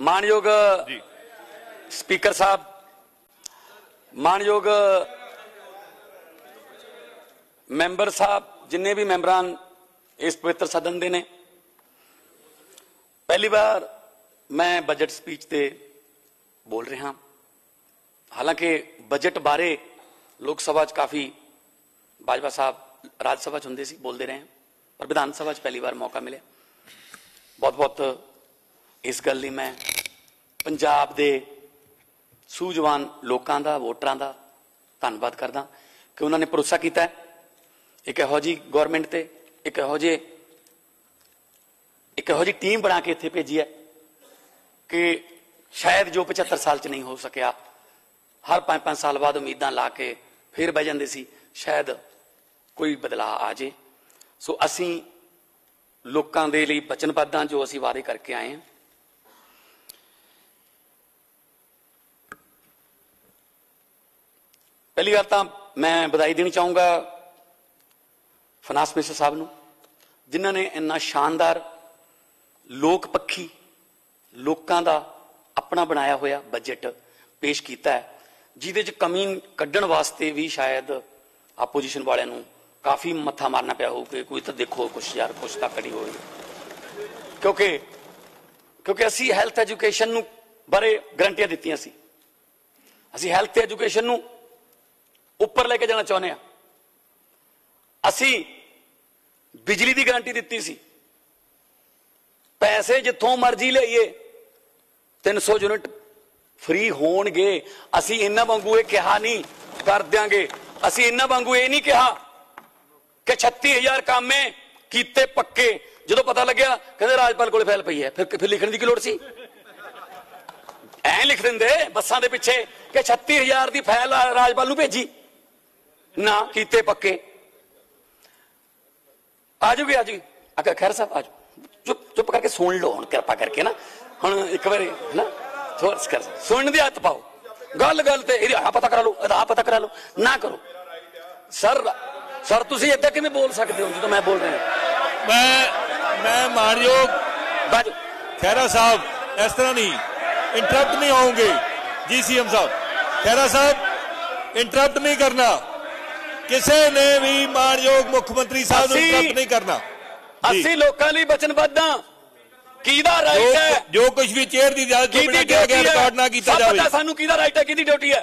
मानयोग speaker साहब, मानयोग member साहब, जिन्ने भी मैंबरान इस पवित्र सदन दे ने, पहली बार मैं बजट स्पीच ते बोल रहा। हालांकि बजट बारे लोक सभा काफ़ी बाजवा साहब राज्य सभा होंगे सी बोलते रहे, पर विधान सभा पहली बार मौका मिले। बहुत बहुत इस गल लई मैं पंजाब दे सूझवान लोगों का, वोटरां का धन्नवाद करदा कि उन्होंने भरोसा किया एक इहो जी गौरमेंट ते, एक इहो जी टीम बना के इत्थे भेजी है कि शायद जो 75 साल च नहीं हो सकिया, हर 5-5 साल बाद उम्मीदां ला के फिर बह जांदे सी, शायद कोई बदलाव आ जाए। सो असी लोगों के लिए वचनबद्ध हाँ, जो असी वादे करके आए हैं। पहली बार तो मैं बधाई देनी चाहूँगा फाइनेंस मिनिस्टर साहब नूं, जिन्होंने इन्ना शानदार लोक पक्षी लोगों का अपना बनाया हुआ बजट पेश किया है, जिहदे च कमी कड्ढण वास्ते भी शायद आपोजिशन वालियां नूं काफ़ी मत्था मारना पिया हो कि कोई तो देखो कुछ यार कुछ तो करी हो। क्योंकि असी हैल्थ एजुकेशन नूं बारे गारंटियां दित्तियां सी, असी हैल्थ एजुकेशन नूं उपर लेके जाना चाहते हैं। असी बिजली की गारंटी दी सी, पैसे जिथों मर्जी लिये 300 यूनिट फ्री होणगे। असी इन्हां वांगू ये कहा नहीं कर देंगे, असी इन्हां वांगू ये नहीं कहा कि 36,000 कामे कीते पक्के। जो पता लग्या कहते राजपाल को फैल पई है, फिर लिखने की लोड़ सी? ऐ लिख देंदे बसां दे पिछे कि 36,000 की फैल राजपाल नूं भेजी ना, कीते पक्के। आजूगी आजूगी खैर साहब आज चुप करके सुन लो हुण, कृपा करके ना हुण एक बार ना सुनने की हत्थ पाओ, गल गल ते पता करा लो, पता करा लो ना करो। सर तुसीं इदां किवें बोल सकते हो जो मैं बोल रहा? मैं मानयोग खैरा साहब इस तरह नहीं इंटरप्ट नहीं होंगे जी। सीएम साहब खैरा साहब इंटरप्ट नहीं करना, किसी ने भी मानयोग मुख्यमंत्री साहब को इंटरप्ट नहीं करना। असी लोगों लिए वचनबद्ध हां, किहदा राइट है जो कुछ भी चेयर की इजाजत तो बिना किया गया रिकॉर्ड ना किया जाए। सानू किहदा राइट है, किहदी ड्यूटी है?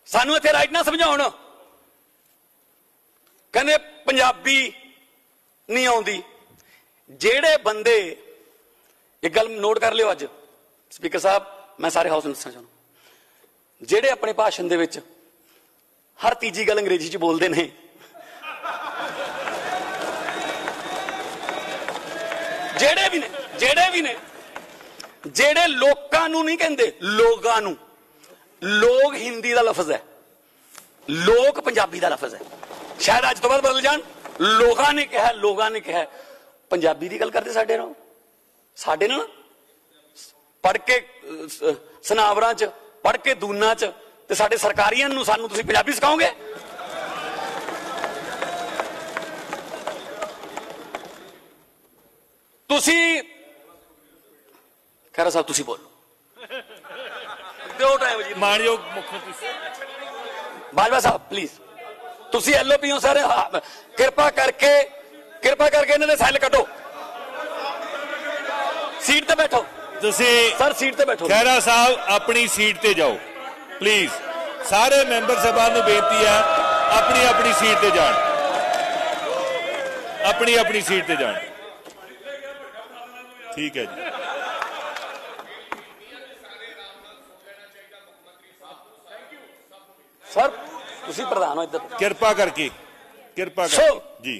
सानू इत्थे राइट ना समझाउण। कहंदे पंजाबी नहीं आउंदी। जेड़े बंदे, एक गल नोट कर लियो अज स्पीकर साहब, मैं सारे हाउस नूं दसना चाहुंदा, जेड़े अपने भाषण दे विच हर तीजी गल अंग्रेजी च बोलते हैं, जेड़े भी ने जेड़े लोकां नूं नहीं कहंदे, लोगां नूं। लोग हिंदी का लफज है, लोग पंजाबी का लफज है। शायद अज तो बाद बदल जान। लोगां ने कहा पंजाबी की गल करते साडे नाल पढ़ के सनावरां च, पढ़ के दूना च, ते साडे सरकारियां नूं सानूं तुसीं पंजाबी सिखाओगे? तुसीं खैरा साहब तुसीं बोलो, दो टाइम जी। मानयोग मुख्यमंत्री बाजवा साहब प्लीज, तुसीं LOP हो सारे, कृपा करके इन्हां दे सैल कटो, सीट ते बैठो। सर सीट ते बैठो। खैरा साहब अपनी सीट ते जाओ प्लीज। सारे मैंबर सभा नूं बेनती है अपनी अपनी सीट ते जाण, अपनी अपनी सीट ते जाण। ठीक है जी। सर तुसीं प्रधान हो इधर, कृपा करके जी।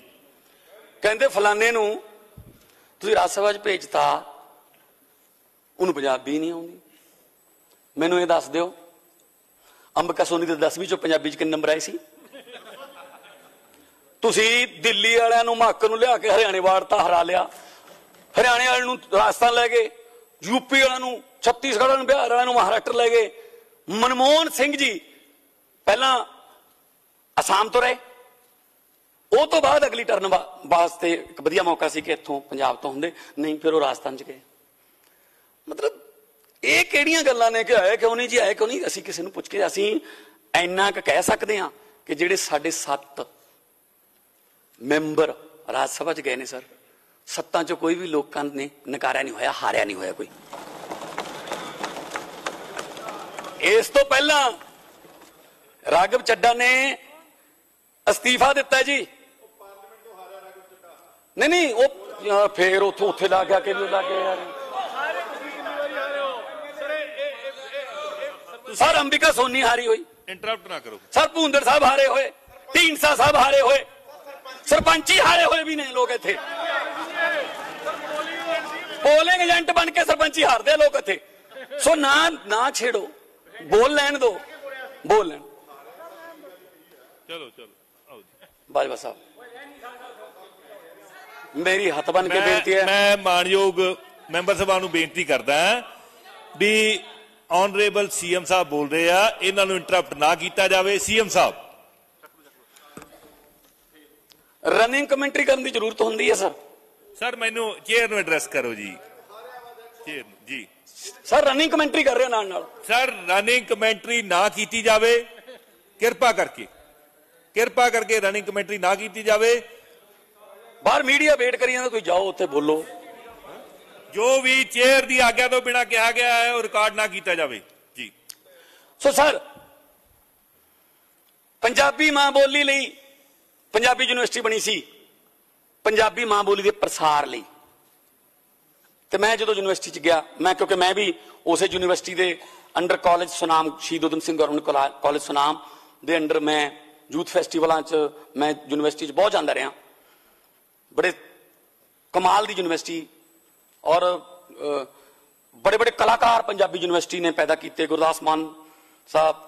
कहंदे फलाने नूं तुसीं राज्य सभा च भेजता, उन्होंने पंजाबी नहीं आउंदी। मैनूं ये दस दिओ अंबिका सोनी दे 10वीं चों पंजाबी च किन्ने नंबर आए सी? तुसीं दिल्ली वालियां नूं महक नूं लिया के हरियाणे वाड़ता, हरा लिया। हरियाणे वाले नूं राजस्थान लै गए, यूपी वाले नूं छत्तीसगढ़ वाले नूं, बिहार वाले नूं महाराष्ट्र लै गए। मनमोहन सिंह जी पहला आसाम तो रहे, वो तो बाद अगली टर्न वास्ते एक वधिया मौका सी कि इत्थों पंजाब तो होंदे नहीं, फिर वो राजस्थान च गए। मतलब ਕਿਹੜੀਆਂ ਗੱਲਾਂ ਨੇ ਕਿ ਆਏ ਕਿਉਂ ਨਹੀਂ ਜੀ, ਆਏ ਕਿਉਂ ਨਹੀਂ? ਅਸੀਂ ਕਿਸੇ ਨੂੰ ਪੁੱਛ ਕੇ ਅਸੀਂ ਇੰਨਾ ਕੁ ਕਹਿ ਸਕਦੇ ਹਾਂ ਕਿ ਜਿਹੜੇ ਸਾਡੇ 7 ਮੈਂਬਰ ਰਾਜ ਸਭਾ ਚ ਗਏ ਨੇ ਸਰ, 7 ਚੋਂ ਕੋਈ ਵੀ ਲੋਕਾਂ ਨੇ ਨਕਾਰਿਆ ਨਹੀਂ ਹੋਇਆ, ਹਾਰਿਆ ਨਹੀਂ ਹੋਇਆ ਕੋਈ। ਇਸ ਤੋਂ ਪਹਿਲਾਂ ਰਾਘਵ ਚੱਡਾ ਨੇ ਅਸਤੀਫਾ ਦਿੱਤਾ ਜੀ। ਨਹੀਂ ਉਹ ਫੇਰ ਉੱਥੇ ਲੱਗ ਗਿਆ ਕਿ ਲੱਗ ਗਿਆ ਯਾਰ। ਸਰ ਅੰਬਿਕਾ ਸੋਨੀ ਹਾਰੀ ਹੋਈ, ਇੰਟਰਪਟ ਨਾ ਕਰੋ ਸਰ ਭੂੰਦੜ ਸਾਹਿਬ ਹਾਰੇ ਹੋਏ, ਢੀਂਡਸਾ ਸਾਹਿਬ ਹਾਰੇ ਹੋਏ, ਸਰਪੰਚੀ ਹਾਰੇ ਹੋਏ ਵੀ ਨੇ ਲੋਕ ਇੱਥੇ। ਪੋਲਿੰਗ ਏਜੰਟ ਬਣ ਕੇ ਸਰਪੰਚੀ ਹਾਰਦੇ ਆ ਲੋਕ ਇੱਥੇ। ਸੋ ਨਾ ਛੇੜੋ, ਬੋਲ ਲੈਣ ਦੋ, ਬੋਲ ਲੈਣ। ਚਲੋ ਆਓ ਜੀ। ਬਾਜਵਾ ਸਾਹਿਬ ਮੇਰੀ ਹੱਥ ਬਣ ਕੇ ਬੇਨਤੀ ਹੈ, ਮੈਂ ਮਾਨਯੋਗ ਮੈਂਬਰ ਸਭਾ ਨੂੰ ਬੇਨਤੀ ਕਰਦਾ ਵੀ ਆਨਰੇਬਲ ਸੀਐਮ ਸਾਹਿਬ ਬੋਲ ਰਹੇ ਆ, ਇਹਨਾਂ ਨੂੰ ਇੰਟਰਪਟ ਨਾ ਕੀਤਾ ਜਾਵੇ। ਸੀਐਮ ਸਾਹਿਬ ਰਨਿੰਗ ਕਮੈਂਟਰੀ ਕਰਨ ਦੀ ਜ਼ਰੂਰਤ ਹੁੰਦੀ ਹੈ ਸਰ ਮੈਨੂੰ ਚੇਅਰ ਨੂੰ ਐਡਰੈਸ ਕਰੋ ਜੀ। ਚੇਅਰ ਜੀ ਸਰ ਰਨਿੰਗ ਕਮੈਂਟਰੀ ਕਰ ਰਹੇ ਨਾਲ ਸਰ ਰਨਿੰਗ ਕਮੈਂਟਰੀ ਨਾ ਕੀਤੀ ਜਾਵੇ, ਕਿਰਪਾ ਕਰਕੇ ਰਨਿੰਗ ਕਮੈਂਟਰੀ ਨਾ ਕੀਤੀ ਜਾਵੇ। ਬਾਹਰ ਮੀਡੀਆ ਵੇਟ ਕਰੀ ਜਾਂਦਾ, ਤੁਸੀਂ ਜਾਓ ਉੱਥੇ ਬੋਲੋ। ਜੋ ਵੀ ਚੇਅਰ ਦੀ ਆਗਿਆ ਤੋਂ ਬਿਨਾਂ ਕਿਹਾ ਗਿਆ ਹੈ ਉਹ ਰਿਕਾਰਡ ਨਾ ਕੀਤਾ ਜਾਵੇ ਜੀ। ਸੋ ਸਰ ਪੰਜਾਬੀ ਮਾਂ ਬੋਲੀ ਲਈ ਪੰਜਾਬੀ ਯੂਨੀਵਰਸਿਟੀ ਬਣੀ ਸੀ, ਪੰਜਾਬੀ ਮਾਂ ਬੋਲੀ ਦੇ ਪ੍ਰਸਾਰ ਲਈ। ਤੇ ਮੈਂ ਜਦੋਂ ਯੂਨੀਵਰਸਿਟੀ ਚ ਗਿਆ, ਕਿਉਂਕਿ ਮੈਂ ਵੀ ਉਸੇ ਯੂਨੀਵਰਸਿਟੀ ਦੇ ਅੰਡਰ ਕਾਲਜ ਸੁਨਾਮ, ਸ਼ਹੀਦ ਊਧਮ ਸਿੰਘ ਗਵਰਨਮੈਂਟ ਕਾਲਜ ਸੁਨਾਮ ਦੇ ਅੰਡਰ ਮੈਂ ਯੂਥ ਫੈਸਟੀਵਲਾਂ ਚ ਮੈਂ ਯੂਨੀਵਰਸਿਟੀ ਚ ਬਹੁਤ ਜਾਂਦਾ ਰਿਹਾ। ਬੜੇ ਕਮਾਲ ਦੀ ਯੂਨੀਵਰਸਿਟੀ ਔਰ बड़े बड़े कलाकार पंजाबी यूनिवर्सिटी ने पैदा किए। गुरदास मान साहब,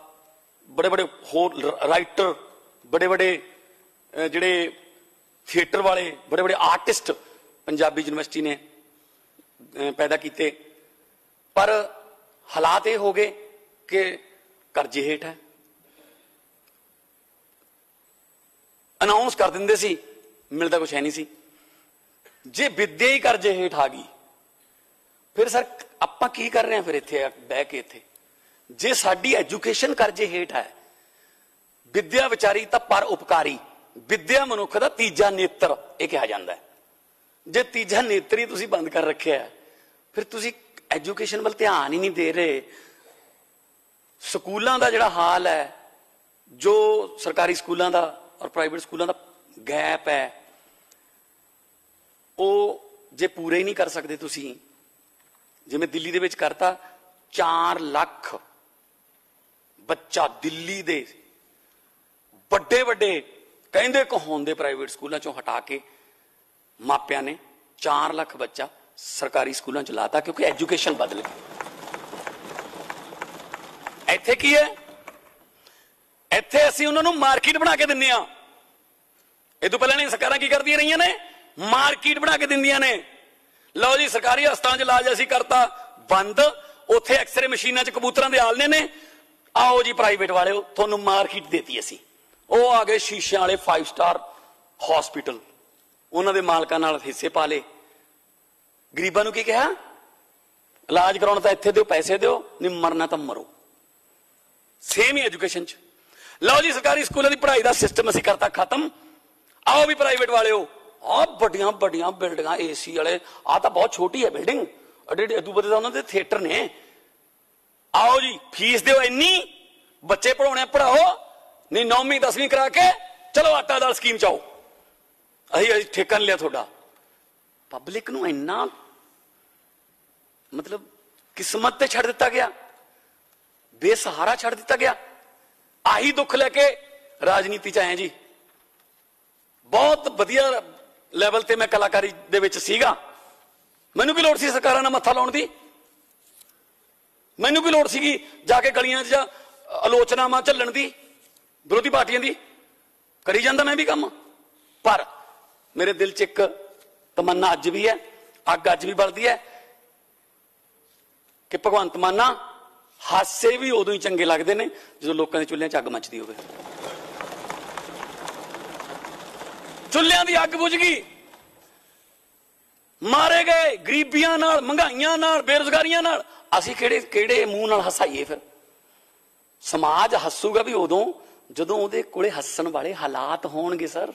बड़े बड़े होर राइटर, बड़े बड़े जिहड़े थिएटर वाले, बड़े बड़े आर्टिस्ट पंजाबी यूनिवर्सिटी ने पैदा किए। पर हालात ये हो गए कि करजे हेठ है। अनाउंस कर देंदे सी, मिलता कुछ है नहीं सी। जे विद्या ही करजे हेठ आ गई, फिर सर आपां की कर रहे हैं? फिर इत्थे बह के इत्थे जे साडी एजुकेशन करजे हेठ है, विद्या विचारी तां पर उपकारी, विद्या मनुख दा तीजा नेत्र यह कहा जाता है। जे तीजा नेत्र ही तुसीं बंद कर रखे है, फिर तुसीं एजुकेशन वाल ध्यान ही नहीं दे रहे। स्कूलों का जिहड़ा हाल है, जो सरकारी स्कूलों का और प्राइवेट स्कूलों का गैप है, वो जे पूरे ही नहीं कर सकते तुसीं, जिवें दिल्ली दे विच करता 4 लाख बच्चा दिल्ली दे बड़े बड़े कहंदे कहाउंदे प्राइवेट स्कूलों चों हटा के मापिया ने 4 लाख बच्चा सरकारी स्कूलों च लाता, क्योंकि एजुकेशन बदल गई। इत्थे की है? इत्थे असीं उन्हां नूं मार्केट बना के दिंदे आ। इस तों पहलां सरकारां की करदियां रहियां ने? मार्केट बना के दिंदियां ने। लो जी सरकारी हस्पताल च इलाज असीं करता बंद, उत्थे एक्सरे मशीनां च कबूतरां दे आलने ने, आओ जी प्राइवेट वाले तुहानूं मार्केट देती असीं। वो आ गए शीशियां वाले 5 स्टार हॉस्पिटल, उन्हां दे मालकां नाल हिस्से पा ले। गरीबां नूं की कहा? इलाज कराउण तां इत्थे दिओ, पैसे दिओ, नहीं मरना तां मरो। सेम ही एजुकेशन च। लो जी सरकारी स्कूलों की पढ़ाई का सिस्टम असीं करता खत्म, आओ भी प्राइवेट वाले हो, आ बड़ियां बड़ियां बिल्डिंगां AC वाले, आ तां बहुत छोटी है बिल्डिंग, अदू बदे उन्हां दे थिएटर ने। आओ जी फीस दिओ इन्नी, बच्चे पढ़ाने पढ़ाओ, नहीं 9वीं 10वीं करा के चलो आटा दाल स्कीम चाओ, अही ठेका लिया थोड़ा। पब्लिक नूं इन्ना मतलब किस्मत ते छड़ दिता गया, बेसहारा छड़ दिता गया। आही दुख लेके राजनीति च आए जी। बहुत वधिया लैवल ते मैं कलाकारी दे विच सीगा, मैनूं की लोड़ सी सरकारां नाल मत्था लाउण दी? मैनूं की लोड़ सीगी जाके गलियां च आलोचनावां झल्लण दी विरोधी पार्टियां दी? करी जांदा मैं भी काम। पर मेरे दिल च एक तमन्ना अज भी है, अग अज भी बलदी है कि भगवंत माना हासे भी उदों ही चंगे लगते हैं जो लोगों के चुल्हियां च अग मचदी होवे। चुल्हियां दी अग बुझ गई, मारे गए गरीबियां नाल, महंगाइयां नाल, बेरोजगारियां नाल, ਅਸੀਂ ਕਿਹੜੇ ਮੂੰਹ ਨਾਲ ਹਸਾਈਏ? ਫਿਰ ਸਮਾਜ ਹੱਸੂਗਾ ਵੀ ਉਦੋਂ ਜਦੋਂ ਉਹਦੇ ਕੋਲੇ ਹੱਸਣ ਵਾਲੇ ਹਾਲਾਤ ਹੋਣਗੇ। ਸਰ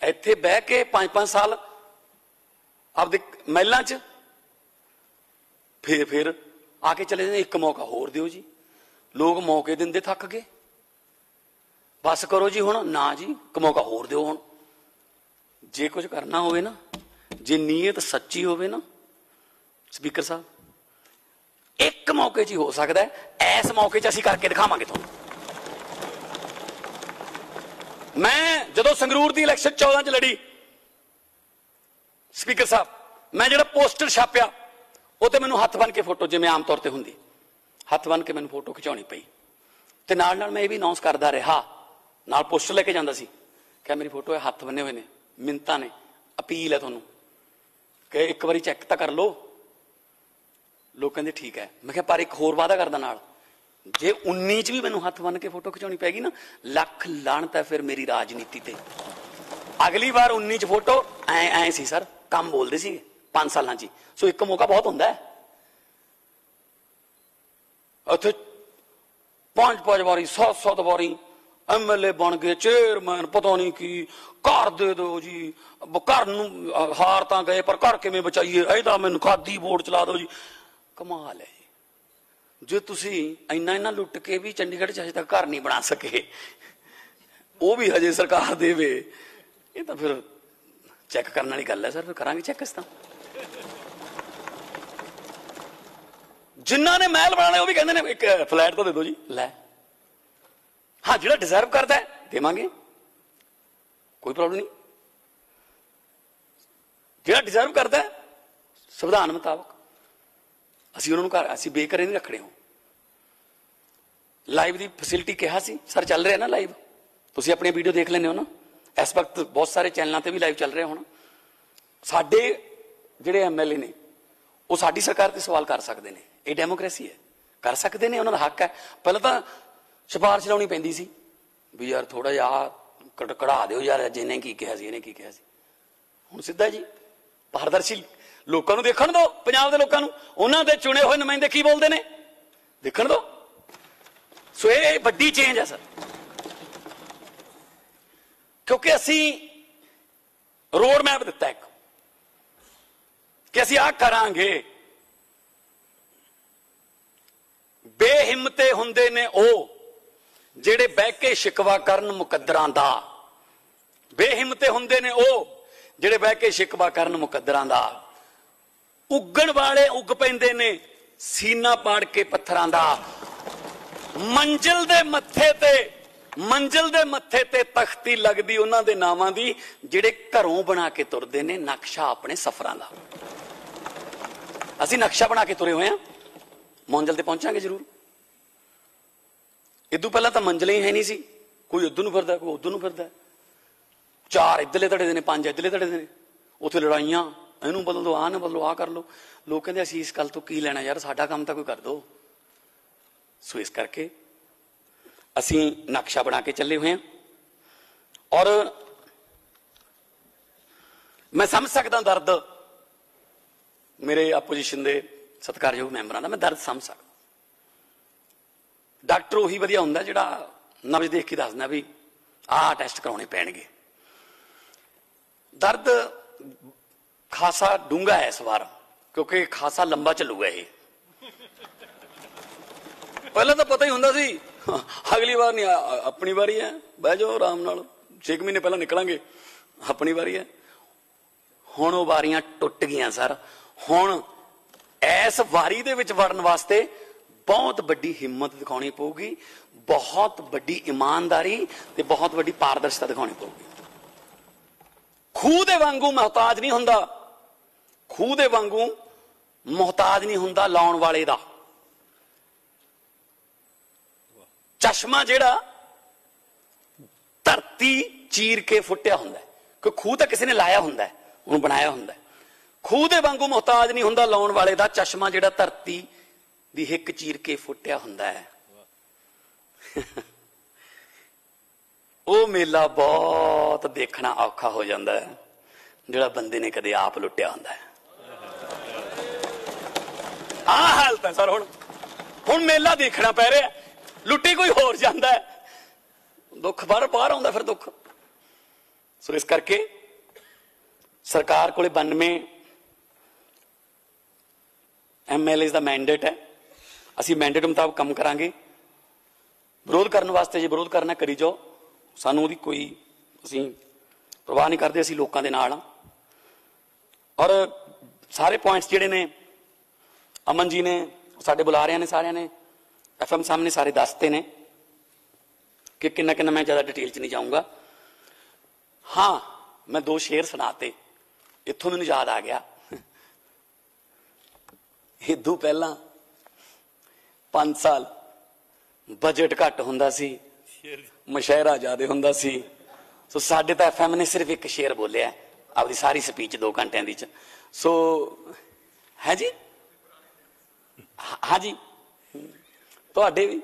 ਇੱਥੇ ਬਹਿ ਕੇ 5-5 ਸਾਲ ਆਪਦੇ ਮਹਿਲਾਂ 'ਚ ਫਿਰ ਆ ਕੇ ਚਲੇ ਜਾਂਦੇ, ਇੱਕ ਮੌਕਾ ਹੋਰ ਦਿਓ ਜੀ। ਲੋਕ ਮੌਕੇ ਦਿੰਦੇ ਥੱਕ ਗਏ, ਬਸ ਕਰੋ ਜੀ ਹੁਣ ਨਾ ਜੀ, ਇੱਕ ਮੌਕਾ ਹੋਰ ਦਿਓ। ਹੁਣ ਜੇ ਕੁਝ ਕਰਨਾ ਹੋਵੇ ਨਾ, ਜੇ ਨੀਅਤ ਸੱਚੀ ਹੋਵੇ ਨਾ ਸਪੀਕਰ ਸਾਹਿਬ, ਇੱਕ ਮੌਕੇ 'ਚ ਹੀ ਹੋ ਸਕਦਾ ਹੈ। ਇਸ ਮੌਕੇ 'ਚ ਅਸੀਂ ਕਰਕੇ ਦਿਖਾਵਾਂਗੇ ਤੁਹਾਨੂੰ। ਮੈਂ ਜਦੋਂ ਸੰਗਰੂਰ ਦੀ ਇਲੈਕਸ਼ਨ 14 'ਚ ਲੜੀ ਸਪੀਕਰ ਸਾਹਿਬ, ਮੈਂ ਜਿਹੜਾ ਪੋਸਟਰ ਛਾਪਿਆ ਉਹ ਤੇ ਮੈਨੂੰ ਹੱਥ ਬੰਨ ਕੇ ਫੋਟੋ, ਜਿਵੇਂ ਆਮ ਤੌਰ ਤੇ ਹੁੰਦੀ, ਹੱਥ ਬੰਨ ਕੇ ਮੈਨੂੰ ਫੋਟੋ ਖਿਚਾਉਣੀ ਪਈ। ਤੇ ਨਾਲ ਨਾਲ ਮੈਂ ਇਹ ਵੀ ਅਨਾਉਂਸ ਕਰਦਾ ਰਿਹਾ, ਨਾਲ ਪੋਸਟਰ ਲੈ ਕੇ ਜਾਂਦਾ ਸੀ ਕਿ ਮੇਰੀ ਫੋਟੋ ਹੈ, ਹੱਥ ਬੰਨੇ ਹੋਏ ਨੇ, ਮਿੰਨਤਾਂ ਨੇ, ਅਪੀਲ ਹੈ ਤੁਹਾਨੂੰ ਕਿ ਇੱਕ ਵਾਰੀ ਚੈੱਕ ਤਾਂ ਕਰ ਲਓ। ਲੋਕ ਕਹਿੰਦੇ ਠੀਕ ਹੈ। ਮੈਂ ਕਿਹਾ ਪਰ ਇੱਕ ਹੋਰ ਵਾਅਦਾ ਕਰਦਾ ਨਾਲ, ਜੇ 19 ਚ ਵੀ ਮੈਨੂੰ ਹੱਥ ਬੰਨ ਕੇ ਫੋਟੋ ਖਿਚਾਉਣੀ ਪੈਗੀ ਨਾ, ਲੱਖ ਲਾਹਨਤ ਹੈ ਫਿਰ ਮੇਰੀ ਰਾਜਨੀਤੀ ਤੇ। ਅਗਲੀ ਵਾਰ 19 ਚ ਫੋਟੋ ਐ ਸੀ ਸਰ, ਕੰਮ ਬੋਲਦੇ ਸੀ 5 ਸਾਲਾਂ ਚ। ਸੋ ਇੱਕ ਮੌਕਾ ਬਹੁਤ ਹੁੰਦਾ ਹੈ। ਉੱਥੇ 5-5 ਵਾਰੀ 7-7 ਵਾਰੀ MLA ਬਣ ਗਏ, ਚੇਅਰਮੈਨ, ਪਤਾ ਨਹੀਂ ਕੀ, ਘਰ ਦੇ ਦਿਓ ਜੀ, ਘਰ ਨੂੰ ਹਾਰ ਤਾਂ ਗਏ ਪਰ ਘਰ ਕਿਵੇਂ ਬਚਾਈਏ, ਇਹਦਾ ਮੈਨੂੰ ਖਾਦੀ ਬੋਰਡ ਚਲਾ ਦਿਓ ਜੀ। ਕਮਾਲ ਹੈ ਜੀ। ਜੇ ਤੁਸੀਂ ਇੰਨਾ ਲੁੱਟ ਕੇ ਵੀ ਚੰਡੀਗੜ੍ਹ ਚ ਹਜੇ ਤੱਕ ਘਰ ਨਹੀਂ ਬਣਾ ਸਕੇ, ਉਹ ਵੀ ਹਜੇ ਸਰਕਾਰ ਦੇਵੇ, ਇਹ ਤਾਂ ਫਿਰ ਚੈੱਕ ਕਰਨ ਵਾਲੀ ਗੱਲ ਹੈ ਸਰ। ਫਿਰ ਕਰਾਂਗੇ ਚੈੱਕ ਇਸ ਤਾਂ। ਜਿਨ੍ਹਾਂ ਨੇ ਮਹਿਲ ਬਣਾਣੇ ਉਹ ਵੀ ਕਹਿੰਦੇ ਨੇ ਇੱਕ ਫਲੈਟ ਤਾਂ ਦੇ ਦਿਓ ਜੀ। ਲੈ ਹਾਂ, ਜਿਹੜਾ ਡਿਜ਼ਰਵ ਕਰਦਾ ਦੇਵਾਂਗੇ, ਕੋਈ ਪ੍ਰੋਬਲਮ ਨਹੀਂ। ਜਿਹੜਾ ਡਿਜ਼ਰਵ ਕਰਦਾ ਸੰਵਿਧਾਨ ਮੁਤਾਬਕ ਅਸੀਂ ਉਹਨਾਂ ਨੂੰ ਘਰ, ਅਸੀਂ ਬੇਘਰੇ ਨਹੀਂ ਰੱਖਣੇ। ਹੋ ਲਾਈਵ ਦੀ ਫੈਸਿਲਿਟੀ ਕਿਹਾ ਸੀ ਸਰ, ਚੱਲ ਰਿਹਾ ਨਾ ਲਾਈਵ, ਤੁਸੀਂ ਆਪਣੀਆਂ ਵੀਡੀਓ ਦੇਖ ਲੈਂਦੇ ਹੋ ਨਾ। ਇਸ ਵਕਤ ਬਹੁਤ ਸਾਰੇ ਚੈਨਲਾਂ ਤੇ ਵੀ ਲਾਈਵ ਚੱਲ ਰਿਹਾ। ਹੁਣ ਸਾਡੇ ਜਿਹੜੇ MLA ਨੇ ਉਹ ਸਾਡੀ ਸਰਕਾਰ ਤੇ ਸਵਾਲ ਕਰ ਸਕਦੇ ਨੇ, ਇਹ ਡੈਮੋਕ੍ਰੇਸੀ ਹੈ, ਕਰ ਸਕਦੇ ਨੇ, ਉਹਨਾਂ ਦਾ ਹੱਕ ਹੈ। ਪਹਿਲਾਂ ਤਾਂ ਸਿਫਾਰਿਸ਼ ਲਾਉਣੀ ਪੈਂਦੀ ਸੀ ਵੀ ਯਾਰ ਥੋੜਾ ਜਿਹਾ ਕਢਾ ਦਿਓ ਯਾਰ, ਜਿਹਨੇ ਕੀ ਕਿਹਾ ਸੀ, ਇਹਨੇ ਕੀ ਕਿਹਾ ਸੀ। ਹੁਣ ਸਿੱਧਾ ਜੀ ਪਾਰਦਰਸ਼ੀ, ਲੋਕਾਂ ਨੂੰ ਦੇਖਣ ਦਿਓ, ਪੰਜਾਬ ਦੇ ਲੋਕਾਂ ਨੂੰ, ਉਹਨਾਂ ਦੇ ਚੁਣੇ ਹੋਏ ਨੁਮਾਇੰਦੇ ਕੀ ਬੋਲਦੇ ਨੇ ਦੇਖਣ ਦਿਓ। ਸੋ ਇਹ ਵੱਡੀ ਚੇਂਜ ਹੈ ਸਰ, ਕਿਉਂਕਿ ਅਸੀਂ ਰੋਡ ਮੈਪ ਦਿੱਤਾ ਇੱਕ ਕਿ ਅਸੀਂ ਆਹ ਕਰਾਂਗੇ। ਬੇਹਿੰਮਤੇ ਹੁੰਦੇ ਨੇ ਉਹ ਜਿਹੜੇ ਬਹਿ ਕੇ ਸ਼ਿਕਵਾ ਕਰਨ ਮੁਕੱਦਰਾਂ ਦਾ, ਬੇਹਿੰਮਤੇ ਹੁੰਦੇ ਨੇ ਉਹ ਜਿਹੜੇ ਬਹਿ ਕੇ ਸ਼ਿਕਵਾ ਕਰਨ ਮੁਕੱਦਰਾਂ ਦਾ। ਉੱਗਣ ਵਾਲੇ ਉੱਗ ਪੈਂਦੇ ਨੇ ਸੀਨਾ ਪਾੜ ਕੇ ਪੱਥਰਾਂ ਦਾ। ਮੰਜ਼ਿਲ ਦੇ ਮੱਥੇ ਤੇ ਤਖਤੀ ਲੱਗਦੀ ਉਹਨਾਂ ਦੇ ਨਾਵਾਂ ਦੀ ਜਿਹੜੇ ਘਰੋਂ ਬਣਾ ਕੇ ਤੁਰਦੇ ਨੇ ਨਕਸ਼ਾ ਆਪਣੇ ਸਫ਼ਰਾਂ ਦਾ। ਅਸੀਂ ਨਕਸ਼ਾ ਬਣਾ ਕੇ ਤੁਰੇ ਹੋਏ ਹਾਂ, ਮੰਜ਼ਿਲ ਤੇ ਪਹੁੰਚਾਂਗੇ ਜ਼ਰੂਰ। ਇਦੋਂ ਪਹਿਲਾਂ ਤਾਂ ਮੰਜ਼ਿਲਾਂ ਹੀ ਹੈ ਨਹੀਂ ਸੀ, ਕੋਈ ਉੱਧਰ ਨੂੰ ਫਿਰਦਾ, ਕੋਈ ਉੱਧਰ ਨੂੰ ਫਿਰਦਾ, 4 ਇੱਧਰਲੇ ਧੜੇ ਦੇ ਨੇ, 5 ਇੱਧਰਲੇ ਧੜੇ ਦੇ ਨੇ, ਉੱਥੇ ਲੜਾਈਆਂ, ਇਹਨੂੰ ਬਦਲ ਲਓ, ਆਹ ਨਾ ਬਦਲੋ, ਆਹ ਕਰ ਲਓ। ਲੋਕ ਕਹਿੰਦੇ ਅਸੀਂ ਇਸ ਗੱਲ ਤੋਂ ਕੀ ਲੈਣਾ ਯਾਰ, ਸਾਡਾ ਕੰਮ ਤਾਂ ਕੋਈ ਕਰ ਦੋ। ਸੋ ਇਸ ਕਰਕੇ ਅਸੀਂ ਨਕਸ਼ਾ ਬਣਾ ਕੇ ਚੱਲੇ ਹੋਏ ਹਾਂ। ਔਰ ਮੈਂ ਸਮਝ ਸਕਦਾ ਦਰਦ ਮੇਰੇ ਆਪੋਜੀਸ਼ਨ ਦੇ ਸਤਿਕਾਰਯੋਗ ਮੈਂਬਰਾਂ ਦਾ, ਮੈਂ ਦਰਦ ਸਮਝ ਸਕਦਾ। ਡਾਕਟਰ ਉਹੀ ਵਧੀਆ ਹੁੰਦਾ ਜਿਹੜਾ ਨਬਜ਼ ਦੇਖ ਕੇ ਦੱਸਦਾ ਵੀ ਆਹ ਟੈਸਟ ਕਰਾਉਣੇ ਪੈਣਗੇ। ਦਰਦ ਖਾਸਾ ਡੂੰਘਾ ਹੈ ਇਸ ਵਾਰ, ਕਿਉਂਕਿ ਖਾਸਾ ਲੰਬਾ ਚੱਲੂਗਾ ਇਹ। ਪਹਿਲਾਂ ਤਾਂ ਪਤਾ ਹੀ ਹੁੰਦਾ ਸੀ ਅਗਲੀ ਵਾਰ ਨਹੀਂ, ਆਪਣੀ ਵਾਰੀ ਹੈ, ਬਹਿ ਜਾਓ ਆਰਾਮ ਨਾਲ, 6 ਮਹੀਨੇ ਪਹਿਲਾਂ ਨਿਕਲਾਂਗੇ, ਆਪਣੀ ਵਾਰੀ ਹੈ। ਹੁਣ ਉਹ ਵਾਰੀਆਂ ਟੁੱਟ ਗਈਆਂ ਸਰ। ਹੁਣ ਇਸ ਵਾਰੀ ਦੇ ਵਿੱਚ ਵੜਨ ਵਾਸਤੇ ਬਹੁਤ ਵੱਡੀ ਹਿੰਮਤ ਦਿਖਾਉਣੀ ਪਊਗੀ, ਬਹੁਤ ਵੱਡੀ ਇਮਾਨਦਾਰੀ ਤੇ ਬਹੁਤ ਵੱਡੀ ਪਾਰਦਰਸ਼ਤਾ ਦਿਖਾਉਣੀ ਪਊਗੀ। ਖੂਹ ਦੇ ਵਾਂਗੂ ਮੁਹਤਾਜ ਨਹੀਂ ਹੁੰਦਾ, ਖੂਹ ਦੇ ਵਾਂਗੂ ਮੁਹਤਾਜ ਨਹੀਂ ਹੁੰਦਾ ਲਾਉਣ ਵਾਲੇ ਦਾ। ਚਸ਼ਮਾ ਜਿਹੜਾ ਧਰਤੀ ਚੀਰ ਕੇ ਫੁੱਟਿਆ ਹੁੰਦਾ, ਕਿ ਖੂਹ ਤਾਂ ਕਿਸੇ ਨੇ ਲਾਇਆ ਹੁੰਦਾ, ਉਹਨੂੰ ਬਣਾਇਆ ਹੁੰਦਾ। ਖੂਹ ਦੇ ਵਾਂਗੂ ਮੁਹਤਾਜ ਨਹੀਂ ਹੁੰਦਾ ਲਾਉਣ ਵਾਲੇ ਦਾ ਚਸ਼ਮਾ, ਜਿਹੜਾ ਧਰਤੀ ਦੀ ਹਿੱਕ ਚੀਰ ਕੇ ਫੁੱਟਿਆ ਹੁੰਦਾ ਹੈ। ਉਹ ਮੇਲਾ ਬਹੁਤ ਦੇਖਣਾ ਔਖਾ ਹੋ ਜਾਂਦਾ ਹੈ ਜਿਹੜਾ ਬੰਦੇ ਨੇ ਕਦੇ ਆਪ ਲੁੱਟਿਆ ਹੁੰਦਾ ਹੈ। ਆਹ ਹਾਲਤ ਹੈ ਸਰ। ਹੁਣ ਮੇਲਾ ਦੇਖਣਾ ਪੈ ਰਿਹਾ, ਲੁੱਟੀ ਕੋਈ ਹੋਰ ਜਾਂਦਾ ਹੈ, ਦੁੱਖ ਬਾਹਰ ਆਉਂਦਾ ਫਿਰ ਦੁੱਖ। ਸੋ ਇਸ ਕਰਕੇ ਸਰਕਾਰ ਕੋਲੇ 92 MLAs ਦਾ ਮੈਂਡੇਟ ਹੈ। ਅਸੀਂ ਮੈਂਡੇਟ ਮੁਤਾਬਕ ਕੰਮ ਕਰਾਂਗੇ। ਵਿਰੋਧ ਕਰਨ ਵਾਸਤੇ ਜੇ ਵਿਰੋਧ ਕਰਨਾ ਕਰੀ ਜਾਓ, ਸਾਨੂੰ ਉਹਦੀ ਕੋਈ ਅਸੀਂ ਪਰਵਾਹ ਨਹੀਂ ਕਰਦੇ, ਅਸੀਂ ਲੋਕਾਂ ਦੇ ਨਾਲ ਹਾਂ। ਔਰ ਸਾਰੇ ਪੁਆਇੰਟਸ ਜਿਹੜੇ ਨੇ ਅਮਨ ਜੀ ਨੇ ਸਾਡੇ ਬੁਲਾਰਿਆਂ ਨੇ ਸਾਰਿਆਂ ਨੇ FM ਸਾਹਮਣੇ ਸਾਰੇ ਦੱਸਤੇ ਨੇ ਕਿ ਕਿੰਨਾ ਕਿੰਨਾ, ਮੈਂ ਜ਼ਿਆਦਾ ਡਿਟੇਲ 'ਚ ਨਹੀਂ ਜਾਊਂਗਾ। ਹਾਂ, ਮੈਂ 2 ਸ਼ੇਰ ਸੁਣਾਤੇ, ਇੱਥੋਂ ਮੈਨੂੰ ਯਾਦ ਆ ਗਿਆ। ਇਦੋਂ ਪਹਿਲਾਂ 5 ਸਾਲ ਬਜਟ ਘੱਟ ਹੁੰਦਾ ਸੀ, ਮੁਸ਼ਾਇਰਾ ਜ਼ਿਆਦਾ ਹੁੰਦਾ ਸੀ। ਸੋ ਸਾਡੇ ਤਾਂ FM ਨੇ ਸਿਰਫ ਇੱਕ ਸ਼ੇਰ ਬੋਲਿਆ ਆਪਦੀ ਸਾਰੀ ਸਪੀਚ 2 ਘੰਟਿਆਂ ਦੀ 'ਚ। ਸੋ ਹੈ ਜੀ, ਹਾਂ ਜੀ, ਤੁਹਾਡੇ ਵੀ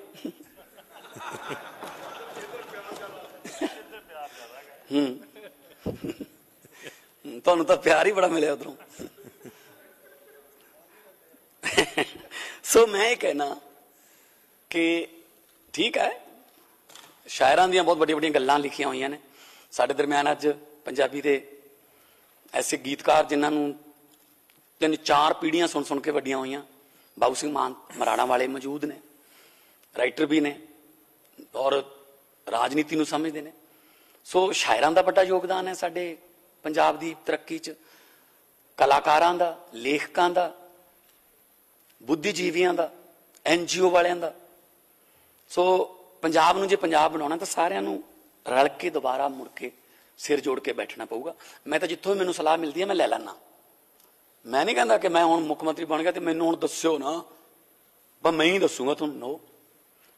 ਤੁਹਾਨੂੰ ਤਾਂ ਪਿਆਰ ਹੀ ਬੜਾ ਮਿਲਿਆ ਉਧਰੋਂ। ਸੋ ਮੈਂ ਇਹ ਕਹਿਣਾ ਕਿ ਠੀਕ ਹੈ, ਸ਼ਾਇਰਾਂ ਦੀਆਂ ਬਹੁਤ ਵੱਡੀਆਂ ਵੱਡੀਆਂ ਗੱਲਾਂ ਲਿਖੀਆਂ ਹੋਈਆਂ ਨੇ। ਸਾਡੇ ਦਰਮਿਆਨ ਅੱਜ ਪੰਜਾਬੀ ਦੇ ਐਸੇ ਗੀਤਕਾਰ ਜਿਨ੍ਹਾਂ ਨੂੰ 3-4 ਪੀੜ੍ਹੀਆਂ ਸੁਣ ਸੁਣ ਕੇ ਵੱਡੀਆਂ ਹੋਈਆਂ, ਬਾਬੂ ਸਿੰਘ ਮਾਨ ਮਰਾੜਾ ਵਾਲੇ ਮੌਜੂਦ ਨੇ, ਰਾਈਟਰ ਵੀ ਨੇ ਔਰ ਰਾਜਨੀਤੀ ਨੂੰ ਸਮਝਦੇ ਨੇ। ਸੋ ਸ਼ਾਇਰਾਂ ਦਾ ਵੱਡਾ ਯੋਗਦਾਨ ਹੈ ਸਾਡੇ ਪੰਜਾਬ ਦੀ ਤਰੱਕੀ 'ਚ, ਕਲਾਕਾਰਾਂ ਦਾ, ਲੇਖਕਾਂ ਦਾ, ਬੁੱਧੀਜੀਵੀਆਂ ਦਾ, NGO ਵਾਲਿਆਂ ਦਾ। ਸੋ ਪੰਜਾਬ ਨੂੰ ਜੇ ਪੰਜਾਬ ਬਣਾਉਣਾ ਤਾਂ ਸਾਰਿਆਂ ਨੂੰ ਰਲ ਕੇ ਦੁਬਾਰਾ ਮੁੜ ਕੇ ਸਿਰ ਜੋੜ ਕੇ ਬੈਠਣਾ ਪਊਗਾ। ਮੈਂ ਤਾਂ ਜਿੱਥੋਂ ਵੀ ਮੈਨੂੰ ਸਲਾਹ ਮਿਲਦੀ ਹੈ ਮੈਂ ਲੈ ਲੈਣਾ। ਮੈਂ ਨਹੀਂ ਕਹਿੰਦਾ ਕਿ ਮੈਂ ਹੁਣ ਮੁੱਖ ਮੰਤਰੀ ਬਣ ਗਿਆ ਤੇ ਮੈਨੂੰ ਹੁਣ ਦੱਸਿਓ ਨਾ, ਬਸ ਮੈਂ ਹੀ ਦੱਸੂਗਾ ਤੁਹਾਨੂੰ।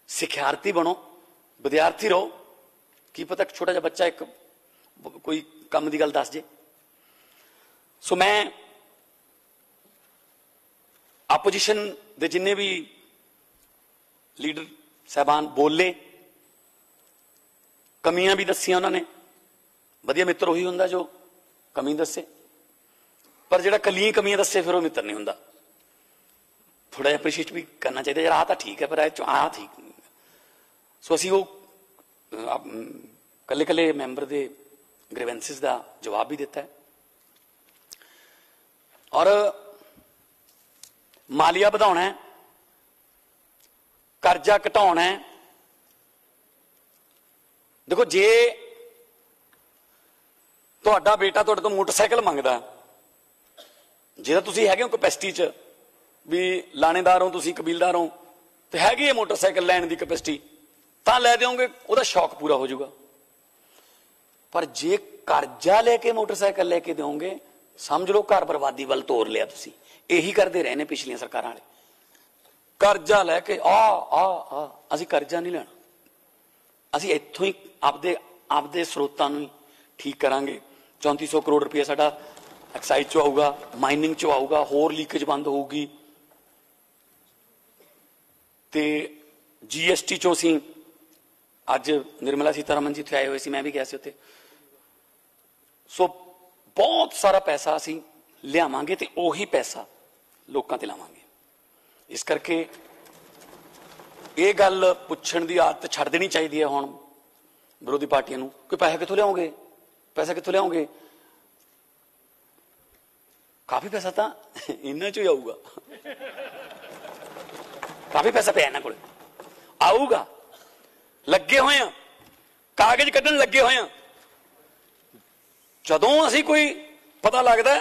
ਸਿੱਖਿਆਰਥੀ ਬਣੋ, ਵਿਦਿਆਰਥੀ ਰਹੋ, ਕੀ ਪਤਾ ਇੱਕ ਛੋਟਾ ਜਿਹਾ ਬੱਚਾ ਇੱਕ ਕੋਈ ਕੰਮ ਦੀ ਗੱਲ ਦੱਸ ਜੇ। ਸੋ ਮੈਂ ਆਪੋਜੀਸ਼ਨ ਦੇ ਜਿੰਨੇ ਵੀ ਲੀਡਰ ਸਾਹਿਬਾਨ ਬੋਲੇ, ਕਮੀਆਂ ਵੀ ਦੱਸੀਆਂ ਉਹਨਾਂ ਨੇ। ਵਧੀਆ ਮਿੱਤਰ ਉਹੀ ਹੁੰਦਾ ਜੋ ਕਮੀ ਦੱਸੇ, ਪਰ ਜਿਹੜਾ ਕੱਲੀਆਂ ਕਮੀਆਂ ਦੱਸੇ ਫਿਰ ਉਹ ਮਿੱਤਰ ਨਹੀਂ ਹੁੰਦਾ। ਥੋੜਾ ਜਿਹਾ ਅਪਰੀਸ਼ੀਏਟ ਵੀ ਕਰਨਾ ਚਾਹੀਦਾ, ਯਾਰ ਆਹ ਤਾਂ ਠੀਕ ਹੈ ਪਰ ਇਹ ਆਹ ਠੀਕ ਨਹੀਂ। ਸੋ ਅਸੀਂ ਉਹ ਕੱਲੇ ਕੱਲੇ ਮੈਂਬਰ ਦੇ ਗ੍ਰੀਵੈਂਸਿਸ ਦਾ ਜਵਾਬ ਵੀ ਦਿੱਤਾ ਹੈ। ਔਰ ਮਾਲੀਆ ਵਧਾਉਣਾ ਹੈ, ਕਰਜ਼ਾ ਘਟਾਉਣਾ ਹੈ। ਦੇਖੋ, ਜੇ ਤੁਹਾਡਾ ਬੇਟਾ ਤੁਹਾਡੇ ਤੋਂ ਮੋਟਰਸਾਈਕਲ ਮੰਗਦਾ, ਜਿਹੜਾ ਤੁਸੀਂ ਹੈਗੇ ਹੋ ਕਪੈਸਿਟੀ 'ਚ ਵੀ ਲਾਣੇਦਾਰ ਹੋ ਤੁਸੀਂ, ਕਬੀਲਦਾਰ ਹੋ, ਤੇ ਹੈਗੀ ਹੈ ਮੋਟਰਸਾਈਕਲ ਲੈਣ ਦੀ ਕਪੈਸਿਟੀ, ਤਾਂ ਲੈ ਦਿਓਗੇ, ਉਹਦਾ ਸ਼ੌਕ ਪੂਰਾ ਹੋ ਜਾਊਗਾ। ਪਰ ਜੇ ਕਰਜ਼ਾ ਲੈ ਕੇ ਮੋਟਰਸਾਈਕਲ ਲੈ ਕੇ ਦਿਓਗੇ, ਸਮਝ ਲਓ ਘਰ ਬਰਬਾਦੀ ਵੱਲ ਤੋਰ ਲਿਆ ਤੁਸੀਂ। ਇਹੀ ਕਰਦੇ ਰਹੇ ਨੇ ਪਿਛਲੀਆਂ ਸਰਕਾਰਾਂ ਵਾਲੇ, ਕਰਜ਼ਾ ਲੈ ਕੇ ਅਸੀਂ ਕਰਜ਼ਾ ਨਹੀਂ ਲੈਣਾ, ਅਸੀਂ ਇੱਥੋਂ ਹੀ ਆਪਦੇ ਸਰੋਤਾਂ ਨੂੰ ਹੀ ਠੀਕ ਕਰਾਂਗੇ। 3400 ਕਰੋੜ ਰੁਪਇਆ ਸਾਡਾ ਐਕਸਾਈਜ਼ 'ਚੋਂ ਆਊਗਾ, ਮਾਈਨਿੰਗ 'ਚੋਂ ਆਊਗਾ, ਹੋਰ ਲੀਕੇਜ ਬੰਦ ਹੋਊਗੀ, ਤੇ GST 'ਚੋਂ ਅਸੀਂ ਅੱਜ ਨਿਰਮਲਾ ਸੀਤਾਰਮਨ ਜੀ ਉੱਥੇ ਆਏ ਹੋਏ ਸੀ, ਮੈਂ ਵੀ ਗਿਆ ਸੀ ਉੱਥੇ। ਸੋ ਬਹੁਤ ਸਾਰਾ ਪੈਸਾ ਅਸੀਂ ਲਿਆਵਾਂਗੇ ਤੇ ਉਹੀ ਪੈਸਾ ਲੋਕਾਂ ਤੇ ਲਾਵਾਂਗੇ। ਇਸ ਕਰਕੇ ਇਹ ਗੱਲ ਪੁੱਛਣ ਦੀ ਆਦਤ ਛੱਡ ਦੇਣੀ ਚਾਹੀਦੀ ਹੈ ਹੁਣ ਵਿਰੋਧੀ ਪਾਰਟੀਆਂ ਨੂੰ ਕਿ ਪੈਸਾ ਕਿੱਥੋਂ ਲਿਆਓਗੇ, ਪੈਸਾ ਕਿੱਥੋਂ ਲਿਆਓਗੇ। ਕਾਫੀ ਪੈਸਾ ਤਾਂ ਇਹਨਾਂ 'ਚੋਂ ਹੀ ਆਊਗਾ, ਕਾਫੀ ਪੈਸਾ ਪਿਆ ਇਹਨਾਂ ਕੋਲ, ਆਊਗਾ। ਲੱਗੇ ਹੋਏ ਆ, ਕਾਗਜ਼ ਕੱਢਣ ਲੱਗੇ ਹੋਏ ਆ। ਜਦੋਂ ਅਸੀਂ ਕੋਈ ਪਤਾ ਲੱਗਦਾ,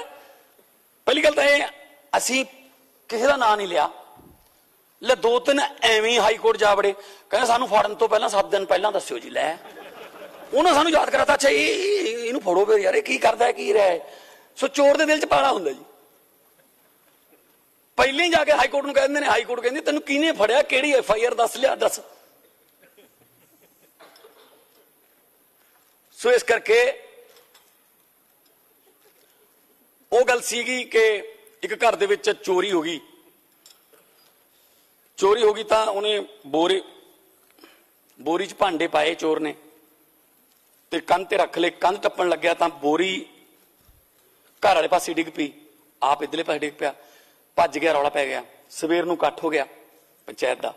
ਪਹਿਲੀ ਗੱਲ ਤਾਂ ਇਹ ਅਸੀਂ ਕਿਸੇ ਦਾ ਨਾਂ ਨਹੀਂ ਲਿਆ, ਲੈ 2-3 ਐਵੇਂ ਹਾਈ ਕੋਰਟ ਜਾ ਵੜੇ, ਕਹਿੰਦੇ ਸਾਨੂੰ ਫੜਨ ਤੋਂ ਪਹਿਲਾਂ 7 ਦਿਨ ਪਹਿਲਾਂ ਦੱਸਿਓ ਜੀ। ਲੈ ਉਹਨਾਂ ਸਾਨੂੰ ਯਾਦ ਕਰਾਤਾ, ਅੱਛਾ ਇਹਨੂੰ ਫੜੋ ਫਿਰ ਯਾਰ, ਇਹ ਕੀ ਕਰਦਾ ਕੀ ਰਿਹਾ। ਸੋ ਚੋਰ ਦੇ ਦਿਲ 'ਚ ਪਾਲਾ ਹੁੰਦਾ ਜੀ। ਪਹਿਲਾਂ ਹੀ ਜਾ ਕੇ ਹਾਈ ਕੋਰਟ ਨੂੰ ਕਹਿੰਦੇ ਨੇ, ਹਾਈ ਕੋਰਟ ਕਹਿੰਦੀ ਤੈਨੂੰ ਕਿਹਨੇ ਫੜਿਆ, ਕਿਹੜੀ FIR ਦੱਸ ਲਿਆ, ਦੱਸ। ਸੋ ਇਸ ਕਰਕੇ ਉਹ ਗੱਲ ਸੀਗੀ ਕਿ ਇੱਕ ਘਰ ਦੇ ਵਿੱਚ ਚੋਰੀ ਹੋ ਗਈ, ਤਾਂ ਉਹਨੇ ਬੋਰੀ 'ਚ ਭਾਂਡੇ ਪਾਏ ਚੋਰ ਨੇ ਤੇ ਕੰਧ ਤੇ ਰੱਖ ਲਏ। ਕੰਧ ਟੱਪਣ ਲੱਗਿਆ ਤਾਂ ਬੋਰੀ ਘਰ ਵਾਲੇ ਪਾਸੇ ਡਿੱਗ ਪਈ, ਆਪ ਇਧਰਲੇ ਪਾਸੇ ਡਿੱਗ ਪਿਆ, ਭੱਜ ਗਿਆ, ਰੌਲਾ ਪੈ ਗਿਆ। ਸਵੇਰ ਨੂੰ ਇਕੱਠ ਹੋ ਗਿਆ ਪੰਚਾਇਤ ਦਾ,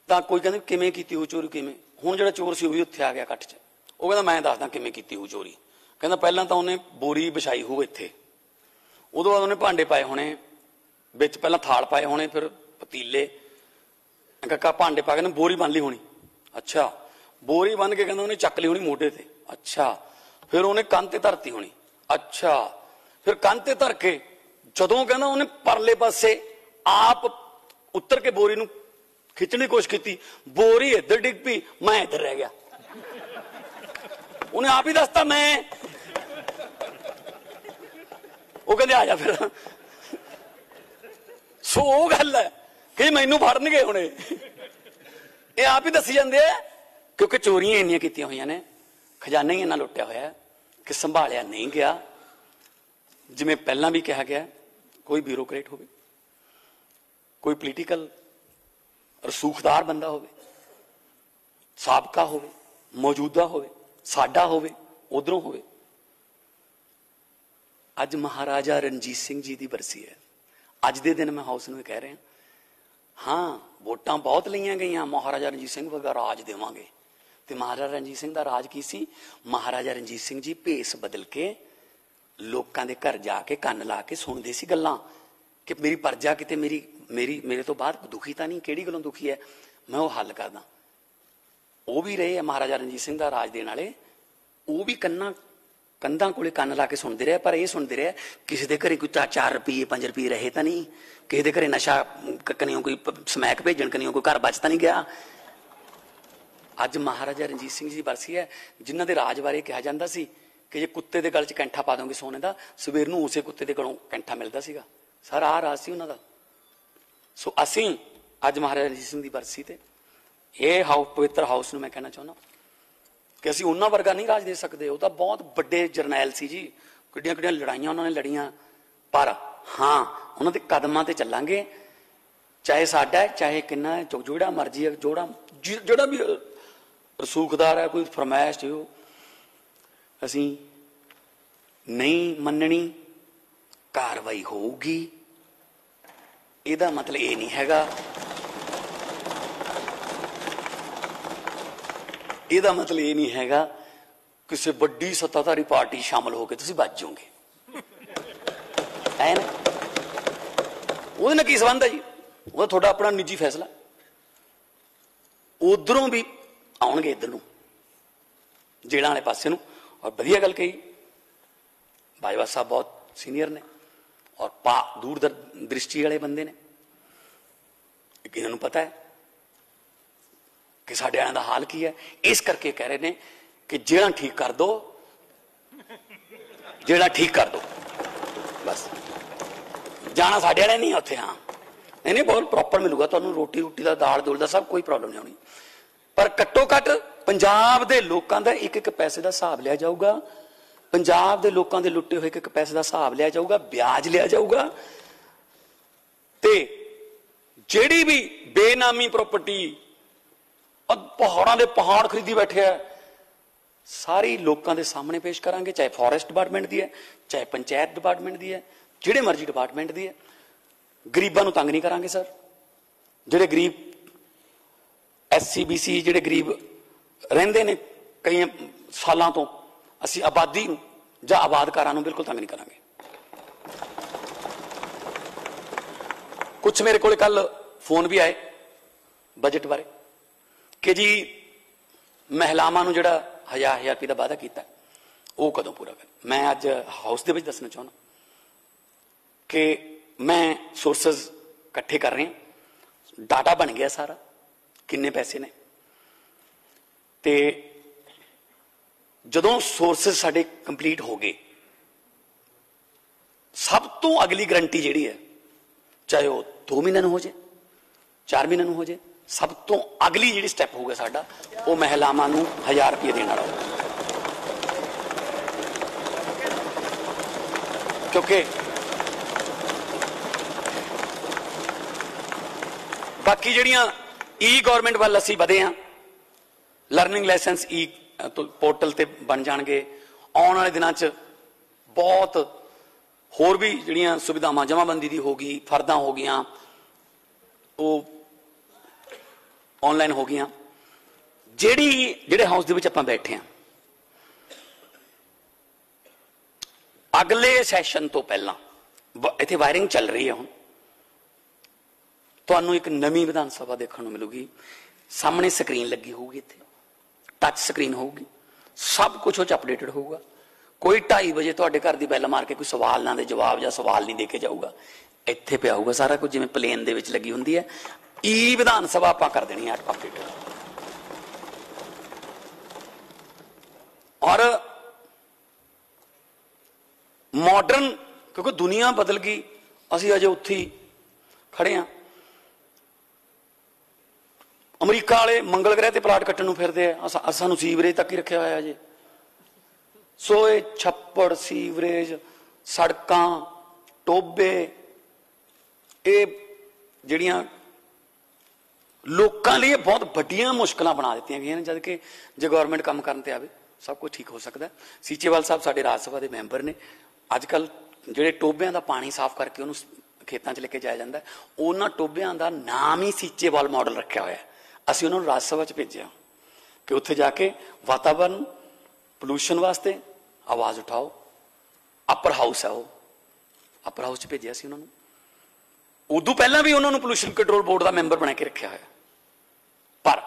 ਤਾਂ ਕੋਈ ਕਹਿੰਦੇ ਕਿਵੇਂ ਕੀਤੀ ਹੋਊ ਚੋਰੀ, ਕਿਵੇਂ। ਹੁਣ ਜਿਹੜਾ ਚੋਰ ਸੀ ਉਹ ਵੀ ਉੱਥੇ ਆ ਗਿਆ ਇਕੱਠ 'ਚ। ਉਹ ਕਹਿੰਦਾ ਮੈਂ ਦੱਸਦਾ ਕਿਵੇਂ ਕੀਤੀ ਹੋਊ ਚੋਰੀ। ਕਹਿੰਦਾ ਪਹਿਲਾਂ ਤਾਂ ਉਹਨੇ ਬੋਰੀ ਵਿਛਾਈ ਹੋਊ ਇੱਥੇ, ਉਦੋਂ ਬਾਅਦ ਉਹਨੇ ਭਾਂਡੇ ਪਾਏ ਹੋਣੇ ਵਿੱਚ, ਪਹਿਲਾਂ ਥਾਲ ਪਾਏ ਹੋਣੇ, ਫਿਰ ਪਤੀਲੇ, ਕਾਕਾ ਭਾਂਡੇ ਪਾ ਕੇ ਬੋਰੀ ਬੰਨ ਲਈ ਹੋਣੀ। ਅੱਛਾ, ਬੋਰੀ ਬੰਨ ਕੇ ਕਹਿੰਦਾ ਉਹਨੇ ਚੱਕ ਲਈ ਹੋਣੀ ਮੋਢੇ ਤੇ। ਅੱਛਾ, ਫਿਰ ਉਹਨੇ ਕੰਨ ਤੇ ਧਰਤੀ ਹੋਣੀ। ਅੱਛਾ, ਫਿਰ ਕੰਨ ਤੇ ਧਰ ਕੇ ਜਦੋਂ ਕਹਿੰਦਾ ਉਹਨੇ ਪਰਲੇ ਪਾਸੇ ਆਪ ਉੱਤਰ ਕੇ ਬੋਰੀ ਨੂੰ ਖਿੱਚਣ ਦੀ ਕੋਸ਼ਿਸ਼ ਕੀਤੀ, ਬੋਰੀ ਇੱਧਰ ਡਿੱਗ ਪਈ, ਮੈਂ ਇੱਧਰ ਰਹਿ ਗਿਆ। ਉਹਨੇ ਆਪ ਹੀ ਦੱਸਤਾ ਮੈਂ। ਉਹ ਕਹਿੰਦੇ ਆ ਜਾ ਫਿਰ। ਸੋ ਉਹ ਗੱਲ ਹੈ ਕਿ ਮੈਨੂੰ ਫੜਨਗੇ ਹੁਣੇ, ਇਹ ਆਪ ਹੀ ਦੱਸੀ ਜਾਂਦੇ ਆ, ਕਿਉਂਕਿ ਚੋਰੀਆਂ ਇੰਨੀਆਂ ਕੀਤੀਆਂ ਹੋਈਆਂ ਨੇ, ਖਜ਼ਾਨਾ ਹੀ ਇੰਨਾ ਲੁੱਟਿਆ ਹੋਇਆ ਕਿ ਸੰਭਾਲਿਆ ਨਹੀਂ ਗਿਆ। ਜਿਵੇਂ ਪਹਿਲਾਂ ਵੀ ਕਿਹਾ ਗਿਆ, ਕੋਈ ਬਿਊਰੋਕਰੇਟ ਹੋਵੇ, ਕੋਈ ਪੋਲੀਟੀਕਲ ਰਸੂਖਦਾਰ ਬੰਦਾ ਹੋਵੇ, ਸਾਬਕਾ ਹੋਵੇ, ਮੌਜੂਦਾ ਹੋਵੇ, ਸਾਡਾ ਹੋਵੇ, ਉਧਰੋਂ ਹੋਵੇ। ਅੱਜ ਮਹਾਰਾਜਾ ਰਣਜੀਤ ਸਿੰਘ ਜੀ ਦੀ ਬਰਸੀ ਹੈ। ਅੱਜ ਦੇ ਦਿਨ ਮੈਂ ਹਾਊਸ ਨੂੰ ਕਹਿ ਰਿਹਾ, ਹਾਂ ਵੋਟਾਂ ਬਹੁਤ ਲਈਆਂ ਗਈਆਂ, ਮਹਾਰਾਜਾ ਰਣਜੀਤ ਸਿੰਘ ਵਰਗਾ ਰਾਜ ਦੇਵਾਂਗੇ। ਤੇ ਮਹਾਰਾਜਾ ਰਣਜੀਤ ਸਿੰਘ ਦਾ ਰਾਜ ਕੀ ਸੀ? ਮਹਾਰਾਜਾ ਰਣਜੀਤ ਸਿੰਘ ਜੀ ਭੇਸ ਬਦਲ ਕੇ ਲੋਕਾਂ ਦੇ ਘਰ ਜਾ ਕੇ ਕੰਨ ਲਾ ਕੇ ਸੁਣਦੇ ਸੀ ਗੱਲਾਂ ਕਿ ਮੇਰੀ ਪਰਜਾ ਕਿਤੇ ਮੇਰੇ ਤੋਂ ਬਾਅਦ ਦੁਖੀ ਤਾਂ ਨਹੀਂ, ਕਿਹੜੀ ਗੱਲੋਂ ਦੁਖੀ ਹੈ, ਮੈਂ ਉਹ ਹੱਲ ਕਰਦਾ। ਉਹ ਵੀ ਰਹੇ ਆ ਮਹਾਰਾਜਾ ਰਣਜੀਤ ਸਿੰਘ ਦਾ ਰਾਜ ਦੇਣ ਵਾਲੇ, ਉਹ ਵੀ ਕੰਧਾਂ ਕੋਲੇ ਕੰਨ ਲਾ ਕੇ ਸੁਣਦੇ ਰਹੇ। ਪਰ ਇਹ ਸੁਣਦੇ ਰਹੇ ਕਿਸੇ ਦੇ ਘਰੇ ਕੋਈ 4 ਰੁਪਏ 5 ਰੁਪਏ ਰਹੇ ਤਾਂ ਨਹੀਂ, ਕਿਸੇ ਦੇ ਘਰੇ ਨਸ਼ਾ ਕਨੀਓ ਕੋਈ ਸਮੈਕ ਭੇਜਣ ਕਨੀਓ ਕੋਈ ਘਰ ਬਚ ਤਾਂ ਨਹੀਂ ਗਿਆ। ਅੱਜ ਮਹਾਰਾਜਾ ਰਣਜੀਤ ਸਿੰਘ ਜੀ ਦੀ ਬਰਸੀ ਹੈ, ਜਿਨ੍ਹਾਂ ਦੇ ਰਾਜ ਬਾਰੇ ਕਿਹਾ ਜਾਂਦਾ ਸੀ ਕਿ ਜੇ ਕੁੱਤੇ ਦੇ ਗਲ 'ਚ ਕੈਂਠਾ ਪਾ ਦੋਗੇ ਸੋਨੇ ਦਾ, ਸਵੇਰ ਨੂੰ ਉਸੇ ਕੁੱਤੇ ਦੇ ਗਲੋਂ ਕੈਂਠਾ ਮਿਲਦਾ ਸੀਗਾ। ਸਾਰਾ ਆਹ ਰਾਜ ਸੀ ਉਹਨਾਂ ਦਾ। ਸੋ ਅਸੀਂ ਅੱਜ ਮਹਾਰਾਜਾ ਰਣਜੀਤ ਸਿੰਘ ਦੀ ਬਰਸੀ ਤੇ ਇਹ ਪਵਿੱਤਰ ਹਾਊਸ ਨੂੰ ਮੈਂ ਕਹਿਣਾ ਚਾਹੁੰਦਾ ਕਿ ਅਸੀਂ ਉਹਨਾਂ ਵਰਗਾ ਨਹੀਂ ਰਾਜ ਦੇ ਸਕਦੇ। ਉਹ ਤਾਂ ਬਹੁਤ ਵੱਡੇ ਜਰਨੈਲ ਸੀ ਜੀ, ਕਿੱਡੀਆਂ ਕਿੱਡੀਆਂ ਲੜਾਈਆਂ ਉਹਨਾਂ ਨੇ ਲੜੀਆਂ, ਪਰ ਹਾਂ ਉਹਨਾਂ ਦੇ ਕਦਮਾਂ ਤੇ ਚੱਲਾਂਗੇ, ਚਾਹੇ ਸਾਡਾ ਹੈ ਚਾਹੇ ਕਿੰਨਾ ਹੈ, ਜਿਹੜਾ ਮਰਜੀ ਹੈ, ਜਿਹੜਾ ਵੀ ਰਸੂਖਦਾਰ ਹੈ, ਕੋਈ ਫਰਮਾਇਸ਼ ਹੋ, ਅਸੀਂ ਨਹੀਂ ਮੰਨਣੀ, ਕਾਰਵਾਈ ਹੋਊਗੀ। ਇਹਦਾ ਮਤਲਬ ਇਹ ਨਹੀਂ ਹੈਗਾ, ਇਹਦਾ ਮਤਲਬ ਇਹ ਨਹੀਂ ਹੈਗਾ ਕਿਸੇ ਵੱਡੀ ਸੱਤਾਧਾਰੀ ਪਾਰਟੀ ਸ਼ਾਮਲ ਹੋ ਕੇ ਤੁਸੀਂ ਬਚ ਜਾਓਗੇ, ਹੈ ਨਾ। ਉਹਦੇ ਨਾਲ ਕੀ ਸੰਬੰਧ ਹੈ ਜੀ? ਉਹ ਤੁਹਾਡਾ ਆਪਣਾ ਨਿੱਜੀ ਫੈਸਲਾ। ਉਧਰੋਂ ਵੀ ਆਉਣਗੇ ਇੱਧਰ ਨੂੰ, ਜੇਲ੍ਹਾਂ ਵਾਲੇ ਪਾਸੇ ਨੂੰ। ਔਰ ਵਧੀਆ ਗੱਲ ਕਹੀ, ਬਾਜਵਾ ਸਾਹਿਬ ਬਹੁਤ ਸੀਨੀਅਰ ਨੇ ਔਰ ਦੂਰ ਦ੍ਰਿਸ਼ਟੀ ਵਾਲੇ ਬੰਦੇ ਨੇ। ਇਹਨਾਂ ਨੂੰ ਪਤਾ ਹੈ ਕਿ ਸਾਡੇ ਵਾਲਿਆਂ ਦਾ ਹਾਲ ਕੀ ਹੈ, ਇਸ ਕਰਕੇ ਕਹਿ ਰਹੇ ਨੇ ਕਿ ਜਿਹੜਾ ਠੀਕ ਕਰ ਦੋ, ਜਿਹੜਾ ਠੀਕ ਕਰ ਦੋ, ਬਸ ਜਾਣਾ ਸਾਡੇ ਵਾਲੇ ਨਹੀਂ ਉੱਥੇ। ਹਾਂ ਨਹੀਂ ਬਹੁਤ ਪ੍ਰੋਪਰ ਮਿਲੂਗਾ ਤੁਹਾਨੂੰ, ਰੋਟੀ ਦਾ, ਦਾਲ ਦੂਲ ਦਾ ਸਭ, ਕੋਈ ਪ੍ਰੋਬਲਮ ਨਹੀਂ ਹੋਣੀ। ਪਰ ਘੱਟੋ ਘੱਟ ਪੰਜਾਬ ਦੇ ਲੋਕਾਂ ਦਾ ਇੱਕ ਪੈਸੇ ਦਾ ਹਿਸਾਬ ਲਿਆ ਜਾਊਗਾ, ਪੰਜਾਬ ਦੇ ਲੋਕਾਂ ਦੇ ਲੁੱਟੇ ਹੋਏ ਇੱਕ ਪੈਸੇ ਦਾ ਹਿਸਾਬ ਲਿਆ ਜਾਊਗਾ, ਵਿਆਜ ਲਿਆ ਜਾਊਗਾ। ਤੇ ਜਿਹੜੀ ਵੀ ਬੇਨਾਮੀ ਪ੍ਰਾਪਰਟੀ, ਪਹਾੜਾਂ ਦੇ ਪਹਾੜ ਖਰੀਦੀ ਬੈਠੇ ਆ, ਸਾਰੀ ਲੋਕਾਂ ਦੇ ਸਾਹਮਣੇ ਪੇਸ਼ ਕਰਾਂਗੇ, ਚਾਹੇ ਫੋਰੈਸਟ ਡਿਪਾਰਟਮੈਂਟ ਦੀ ਹੈ, ਚਾਹੇ ਪੰਚਾਇਤ ਡਿਪਾਰਟਮੈਂਟ ਦੀ ਹੈ, ਜਿਹੜੇ ਮਰਜ਼ੀ ਡਿਪਾਰਟਮੈਂਟ ਦੀ ਹੈ। ਗਰੀਬਾਂ ਨੂੰ ਤੰਗ ਨਹੀਂ ਕਰਾਂਗੇ ਸਰ। ਜਿਹੜੇ ਗਰੀਬ SC BC ਜਿਹੜੇ ਗਰੀਬ ਰਹਿੰਦੇ ਨੇ ਕਈ ਸਾਲਾਂ ਤੋਂ, ਅਸੀਂ ਆਬਾਦੀ ਨੂੰ ਜਾਂ ਆਬਾਦਕਾਰਾਂ ਨੂੰ ਬਿਲਕੁਲ ਤੰਗ ਨਹੀਂ ਕਰਾਂਗੇ। ਕੁਛ ਮੇਰੇ ਕੋਲ ਕੱਲ ਫੋਨ ਵੀ ਆਏ ਬਜਟ ਬਾਰੇ ਕਿ ਜੀ ਮਹਿਲਾਵਾਂ ਨੂੰ ਜਿਹੜਾ 1000 ਰੁਪਏ ਦਾ ਵਾਅਦਾ ਕੀਤਾ ਉਹ ਕਦੋਂ ਪੂਰਾ ਕਰ। ਮੈਂ ਅੱਜ ਹਾਊਸ ਦੇ ਵਿੱਚ ਦੱਸਣਾ ਚਾਹੁੰਦਾ ਕਿ ਮੈਂ ਸੋਰਸਸ ਇਕੱਠੇ ਕਰ ਰਹੇ ਹਾਂ, ਡਾਟਾ ਬਣ ਗਿਆ ਸਾਰਾ, ਕਿੰਨੇ ਪੈਸੇ ਨੇ। ਤੇ ਜਦੋਂ ਸੋਰਸਸ ਸਾਡੇ ਕੰਪਲੀਟ ਹੋ ਗਏ, ਸਭ ਤੋਂ ਅਗਲੀ ਗਰੰਟੀ ਜਿਹੜੀ ਹੈ, ਚਾਹੇ ਉਹ 2 ਮਹੀਨਿਆਂ ਨੂੰ ਹੋ ਜਾਏ, 4 ਮਹੀਨਿਆਂ ਨੂੰ ਹੋ ਜਾਏ, ਸਭ ਤੋਂ ਅਗਲੀ ਜਿਹੜੀ ਸਟੈਪ ਹੋਊਗਾ ਸਾਡਾ, ਉਹ ਮਹਿਲਾਵਾਂ ਨੂੰ 1000 ਰੁਪਏ ਦੇਣ ਵਾਲਾ ਹੋਊਗਾ। ਕਿਉਂਕਿ ਬਾਕੀ ਜਿਹੜੀਆਂ ਗਵਰਨਮੈਂਟ ਵੱਲ ਅਸੀਂ ਵਧੇ ਹਾਂ, ਲਰਨਿੰਗ ਲਾਇਸੈਂਸ ਪੋਰਟਲ ਤੇ ਬਣ ਜਾਣਗੇ। ਆਉਣ ਵਾਲੇ ਦਿਨਾਂ 'ਚ ਬਹੁਤ होर भी जिहड़ियां सुविधावां जमाबंदी दी हो गई, फर्दां हो गईयां, वो ऑनलाइन हो गईयां। जिहड़े हाउस दे विच आपां बैठे हैं, अगले सैशन तो पहला इत्थे वायरिंग चल रही है, हुण तुहानूं एक नवीं विधान सभा देखण नूं मिलूगी। सामने स्क्रीन लगी होगी, इत्थे टच स्क्रीन होगी, सब कुछ उह अपडेटेड होगा। कोई 2:30 बजे तुहाडे घर दी बैल मार के कोई सवाल ना दे जवाब या सवाल नहीं दे के जाऊगा, इत्थे पिया होगा सारा कुछ जिवें प्लेन दे विच लगी हुंदी है। ई विधान सभा आपां कर देनी है अपडेटेड। और मॉडर्न, क्योंकि दुनिया बदल गई, असीं अजे उत्थे ही खड़े हाँ। अमरीका वाले मंगल ग्रह ते प्लाट कट्टण नूं फिरदे आ, सानूं सीवरेज तक ही रखिया होया जे। सो ये छप्पड़, सीवरेज, सड़कां, टोबे, ये जिहड़ियां लोकां लई बहुत वड्डियां मुश्किलां बना दित्तियां गईयां ने, जबकि जे गौरमेंट काम करन ते आवे सब कुछ ठीक हो सकता है। सीचेवाल साहब साडे राज सभा के मैंबर ने। अजकल जिहड़े टोबियां दा पानी साफ करके उन्होंने खेतों च लेके जाया जाता है, उन्होंने टोबियां दा नाम ही सीचेवाल मॉडल रखा होया है। असीं उन्होंने राज सभा च भेजिया कि उत्थे जाके वातावरण पोल्यूशन वास्ते आवाज़ उठाओ। अपर हाउस है वो, अपर हाउस च भेजिया सी उन्होंने। उदों पहला भी उन्होंने पोल्यूशन कंट्रोल बोर्ड का मैंबर बना के रखा है, पर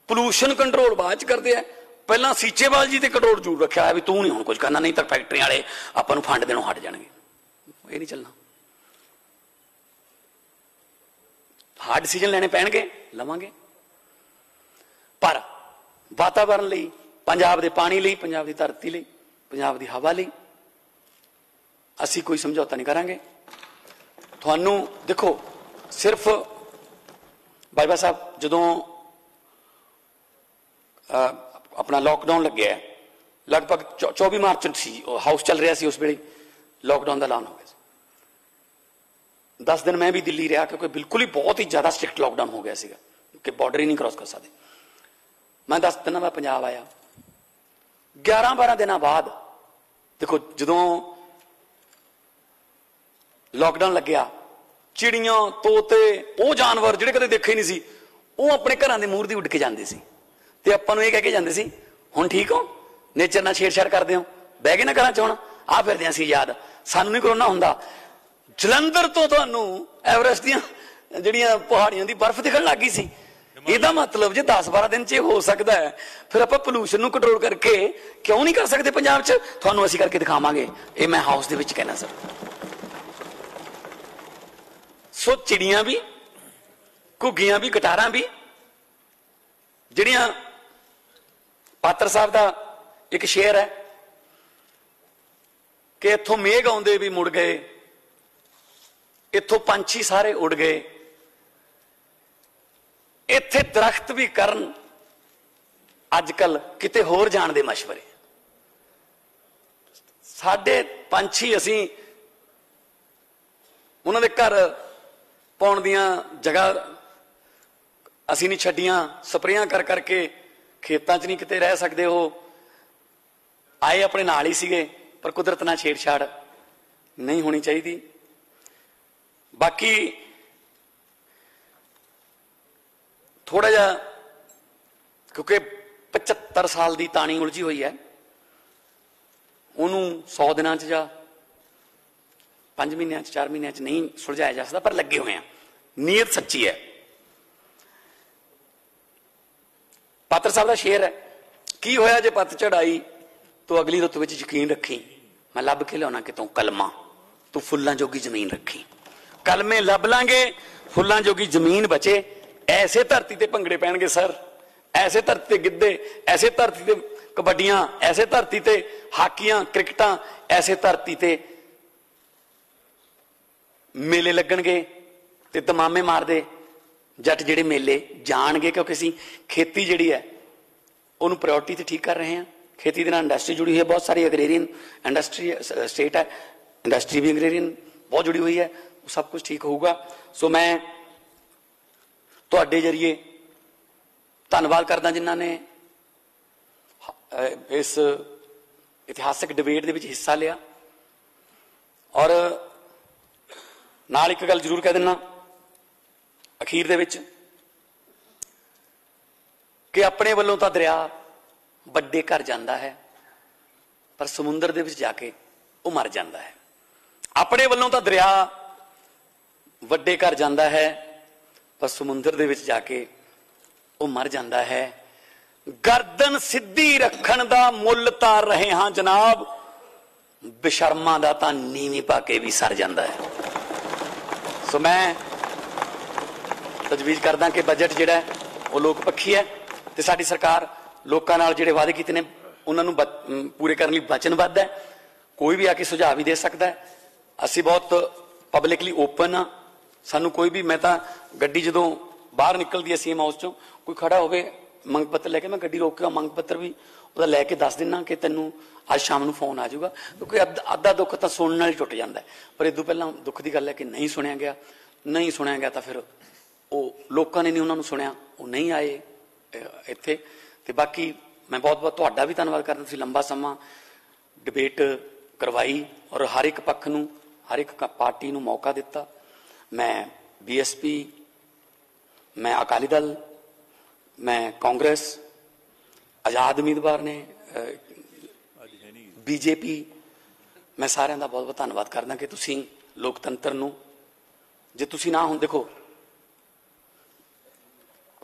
पोल्यूशन कंट्रोल बाद च करते हैं। पहला सीचेवाल जी ते कंट्रोल जरूर रखा है भी तू नहीं हुण कुछ करना, नहीं तो फैक्ट्री वाले आपां नूं फंड देणों हट जाणगे। ये नहीं चलना, हार्ड डिसीजन लेने पैणगे, लवांगे, पर वातावरण लई, पंजाब दे पानी लई, पंजाब दी धरती लई, पंजाब दी हवा लई असीं कोई समझौता नहीं करांगे। तुहानूं देखो, सिर्फ बाजवा साहब जदों अपना लॉकडाउन लग्या है, लगभग 24 मार्च सी हाउस चल रहा सी, उस वेले लॉकडाउन का ऐलान हो गया। 10 दिन मैं भी दिल्ली रहा, क्योंकि बिल्कुल ही बहुत ही ज्यादा स्ट्रिक्ट लॉकडाउन हो गया सीगा कि बॉर्डर ही नहीं क्रॉस कर सकते। मैं 10 दिन बाद पंजाब आया। 11-12 दिन बाद देखो जदों लॉकडाउन लग्या, चिड़ियां, तोते, वो जानवर जिहड़े कदे देखे नहीं सी, वो अपने घरां दे मूहर दी उड़ के जांदे सी ते आपां नूं इह कह के जांदे सी, हुण ठीक हो, नेचर नाल छेड़छाड़ करदे हो, बह गए ना घरां च, हुण आ फिरदे असीं आजाद, सानूं नहीं कोरोना हुंदा। जलंधर तो तुहानूं एवरेस्ट दियां जिहड़ियां पहाड़ियां दी बर्फ दिखण लग गई सी। ਇਹਦਾ मतलब जे 10-12 दिन च हो सकता है, फिर आप पोल्यूशन ਨੂੰ कंट्रोल करके क्यों नहीं कर सकते पंजाब च? ਤੁਹਾਨੂੰ ਅਸੀਂ करके दिखावांगे। ये मैं हाउस ਦੇ ਵਿੱਚ कहना सर। सो चिड़ियां भी, घुग्गियां भी, गटारां भी, ਜਿਹੜੀਆਂ पात्र साहब का एक शेर है कि इत्थों मेघ आउंदे भी मुड़ गए, इत्थों पंछी सारे उड़ गए, इत्थे दरख्त भी करन अजकल किते होर जाण दे मशवरे। साडे पंछी असीं उन्हां दे घर पाउण दियां जगह असीं नहीं छड्डियां, स्प्रेयां कर करके खेतां च नहीं किते रह सकदे। हो आए अपने नाल ही सीगे, पर कुदरत नाल छेड़छाड़ नहीं होनी चाहिए। बाकी थोड़ा जा क्योंकि 75 साल की तानी उलझी हुई है, उन्होंने 100 दिनों या 5 महीनों 4 महीनों नहीं सुलझाया जा सकता, पर लगे हुए हैं, नीयत सच्ची है। पात्र साहब का शेर है, की होया जे पत चढ़ाई तो अगली रुत विच यकीन रखी, मैं लभ के लिया कितों कलमा तू फुल्लां जोगी जमीन रखी। कलमे लभ लांगे, फुल्लां जोगी जमीन बचे, ऐसे धरती ते भंगड़े पैणगे सर, ऐसे धरती ते गिद्धे, ऐसे धरती ते कबड्डियां, ऐसे धरती ते हाकियां, क्रिकेटां, ऐसे धरती ते मेले लगणगे ते तमामे मारदे जट जिहड़े मेले जाणगे, क्योंकि असीं खेती जिहड़ी है उहनूं प्रायोरिटी ते ठीक कर रहे हैं। खेती दे नाल इंडस्ट्री जुड़ी हुई है, बहुत सारी एग्रेरियन इंडस्ट्री स्टेट है, इंडस्ट्री भी एग्रेरियन बहुत जुड़ी हुई है, सब कुछ ठीक होगा। सो मैं तुहाडे जरिए धन्नवाद करदा जिन्हां ने इस इतिहासक डिबेट दे विच हिस्सा लिया, ਔਰ ਨਾਲ ਇੱਕ ਗੱਲ ਜ਼ਰੂਰ ਕਹਿ ਦਿੰਨਾ ਅਖੀਰ ਦੇ ਵਿੱਚ ਕਿ ਆਪਣੇ ਵੱਲੋਂ ਤਾਂ ਦਰਿਆ ਵੱਡੇ ਘਰ ਜਾਂਦਾ ਹੈ ਪਰ ਸਮੁੰਦਰ ਦੇ ਵਿੱਚ ਜਾ ਕੇ ਉਹ ਮਰ ਜਾਂਦਾ ਹੈ। ਆਪਣੇ ਵੱਲੋਂ ਤਾਂ ਦਰਿਆ ਵੱਡੇ ਘਰ ਜਾਂਦਾ ਹੈ ਪਰ ਸਮੁੰਦਰ ਦੇ ਵਿੱਚ ਜਾ ਕੇ ਉਹ ਮਰ ਜਾਂਦਾ ਹੈ। ਗਰਦਨ ਸਿੱਧੀ ਰੱਖਣ ਦਾ ਮੁੱਲ ਤਾਰ ਰਹੇ ਹਾਂ ਜਨਾਬ, ਬੇਸ਼ਰਮਾਂ ਦਾ ਤਾਂ ਨੀਵੀਂ ਪਾ ਕੇ ਵੀ ਸਰ ਜਾਂਦਾ ਹੈ। ਸੋ ਮੈਂ ਤਜਵੀਜ਼ ਕਰਦਾ ਕਿ ਬਜਟ ਜਿਹੜਾ ਉਹ ਲੋਕ ਪੱਖੀ ਹੈ ਤੇ ਸਾਡੀ ਸਰਕਾਰ ਲੋਕਾਂ ਨਾਲ ਜਿਹੜੇ ਵਾਅਦੇ ਕੀਤੇ ਨੇ ਉਹਨਾਂ ਨੂੰ ਪੂਰੇ ਕਰਨ ਲਈ ਵਚਨਬੱਧ ਹੈ। ਕੋਈ ਵੀ ਆ ਕੇ ਸੁਝਾਅ ਵੀ ਦੇ ਸਕਦਾ ਹੈ। ਅਸੀਂ ਬਹੁਤ ਪਬਲਿਕਲੀ ਓਪਨ ਆ, ਸਾਨੂੰ ਕੋਈ ਵੀ, ਮੈਂ ਤਾਂ ਗੱਡੀ ਜਦੋਂ ਬਾਹਰ ਨਿਕਲਦੀ ਹੈ ਸੀਐਮ ਹਾਊਸ ਚੋਂ ਕੋਈ ਖੜਾ ਹੋਵੇ ਮੰਗ ਪੱਤਰ ਲੈ ਕੇ, ਮੈਂ ਗੱਡੀ ਰੋਕ ਕੇ ਮੰਗ ਪੱਤਰ ਵੀ ਉਹਦਾ ਲੈ ਕੇ ਦੱਸ ਦਿੰਦਾ ਕਿ ਤੈਨੂੰ ਅੱਜ ਸ਼ਾਮ ਨੂੰ ਫੋਨ ਆ ਜਾਊਗਾ, ਕਿਉਂਕਿ ਅੱਧਾ ਦੁੱਖ ਤਾਂ ਸੁਣਨ ਨਾਲ ਹੀ ਟੁੱਟ ਜਾਂਦਾ ਹੈ। ਪਰ ਇਹ ਤੋਂ ਪਹਿਲਾਂ ਦੁੱਖ ਦੀ ਗੱਲ ਹੈ ਕਿ ਨਹੀਂ ਸੁਣਿਆ ਗਿਆ ਤਾਂ ਫਿਰ ਉਹ ਲੋਕਾਂ ਨੇ ਨਹੀਂ ਉਹਨਾਂ ਨੂੰ ਸੁਣਿਆ, ਉਹ ਨਹੀਂ ਆਏ ਇੱਥੇ। ਤੇ ਬਾਕੀ ਮੈਂ ਬਹੁਤ ਬਹੁਤ ਤੁਹਾਡਾ ਵੀ ਧੰਨਵਾਦ ਕਰਦਾ, ਤੁਸੀਂ ਲੰਬਾ ਸਮਾਂ ਡਿਬੇਟ ਕਰਵਾਈ ਔਰ ਹਰ ਇੱਕ ਪੱਖ ਨੂੰ, ਹਰ ਇੱਕ ਪਾਰਟੀ ਨੂੰ ਮੌਕਾ ਦਿੱਤਾ। ਮੈਂ BSP, ਮੈਂ ਅਕਾਲੀ ਦਲ, ਮੈਂ ਕਾਂਗਰਸ, ਆਜ਼ਾਦ ਉਮੀਦਵਾਰ ਨੇ, BJP, ਮੈਂ ਸਾਰਿਆਂ ਦਾ ਬਹੁਤ ਬਹੁਤ ਧੰਨਵਾਦ ਕਰਦਾ ਕਿ ਤੁਸੀਂ ਲੋਕਤੰਤਰ ਨੂੰ, ਜੇ ਤੁਸੀਂ ਨਾ ਹੁਣ ਦੇਖੋ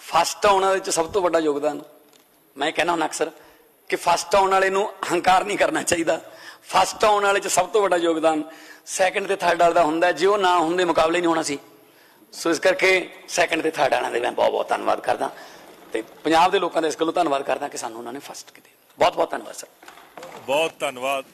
ਫਸਟ ਆਉਣ ਵਾਲੇ 'ਚ ਸਭ ਤੋਂ ਵੱਡਾ ਯੋਗਦਾਨ, ਮੈਂ ਕਹਿੰਦਾ ਹੁਣ ਅਕਸਰ ਕਿ ਫਸਟ ਆਉਣ ਵਾਲੇ ਨੂੰ ਹੰਕਾਰ ਨਹੀਂ ਕਰਨਾ ਚਾਹੀਦਾ। ਫਸਟ ਆਉਣ ਵਾਲੇ 'ਚ ਸਭ ਤੋਂ ਵੱਡਾ ਯੋਗਦਾਨ ਸੈਕੰਡ ਤੇ ਥਰਡ ਵਾਲੇ ਦਾ ਹੁੰਦਾ, ਜੇ ਉਹ ਨਾ ਹੁੰਦੇ ਮੁਕਾਬਲੇ ਨਹੀਂ ਹੋਣਾ ਸੀ। ਸੋ ਇਸ ਕਰਕੇ ਸੈਕੰਡ ਤੇ ਥਰਡ ਵਾਲਿਆਂ ਦੇ ਮੈਂ ਬਹੁਤ ਬਹੁਤ ਧੰਨਵਾਦ ਕਰਦਾ ਤੇ ਪੰਜਾਬ ਦੇ ਲੋਕਾਂ ਦਾ ਇਸ ਗੱਲੋਂ ਧੰਨਵਾਦ ਕਰਦਾ ਕਿ ਸਾਨੂੰ ਉਹਨਾਂ ਨੇ ਫਸਟ ਕੀਤੇ। ਬਹੁਤ ਬਹੁਤ ਧੰਨਵਾਦ ਸਰ। ਬਹੁਤ ਧੰਨਵਾਦ।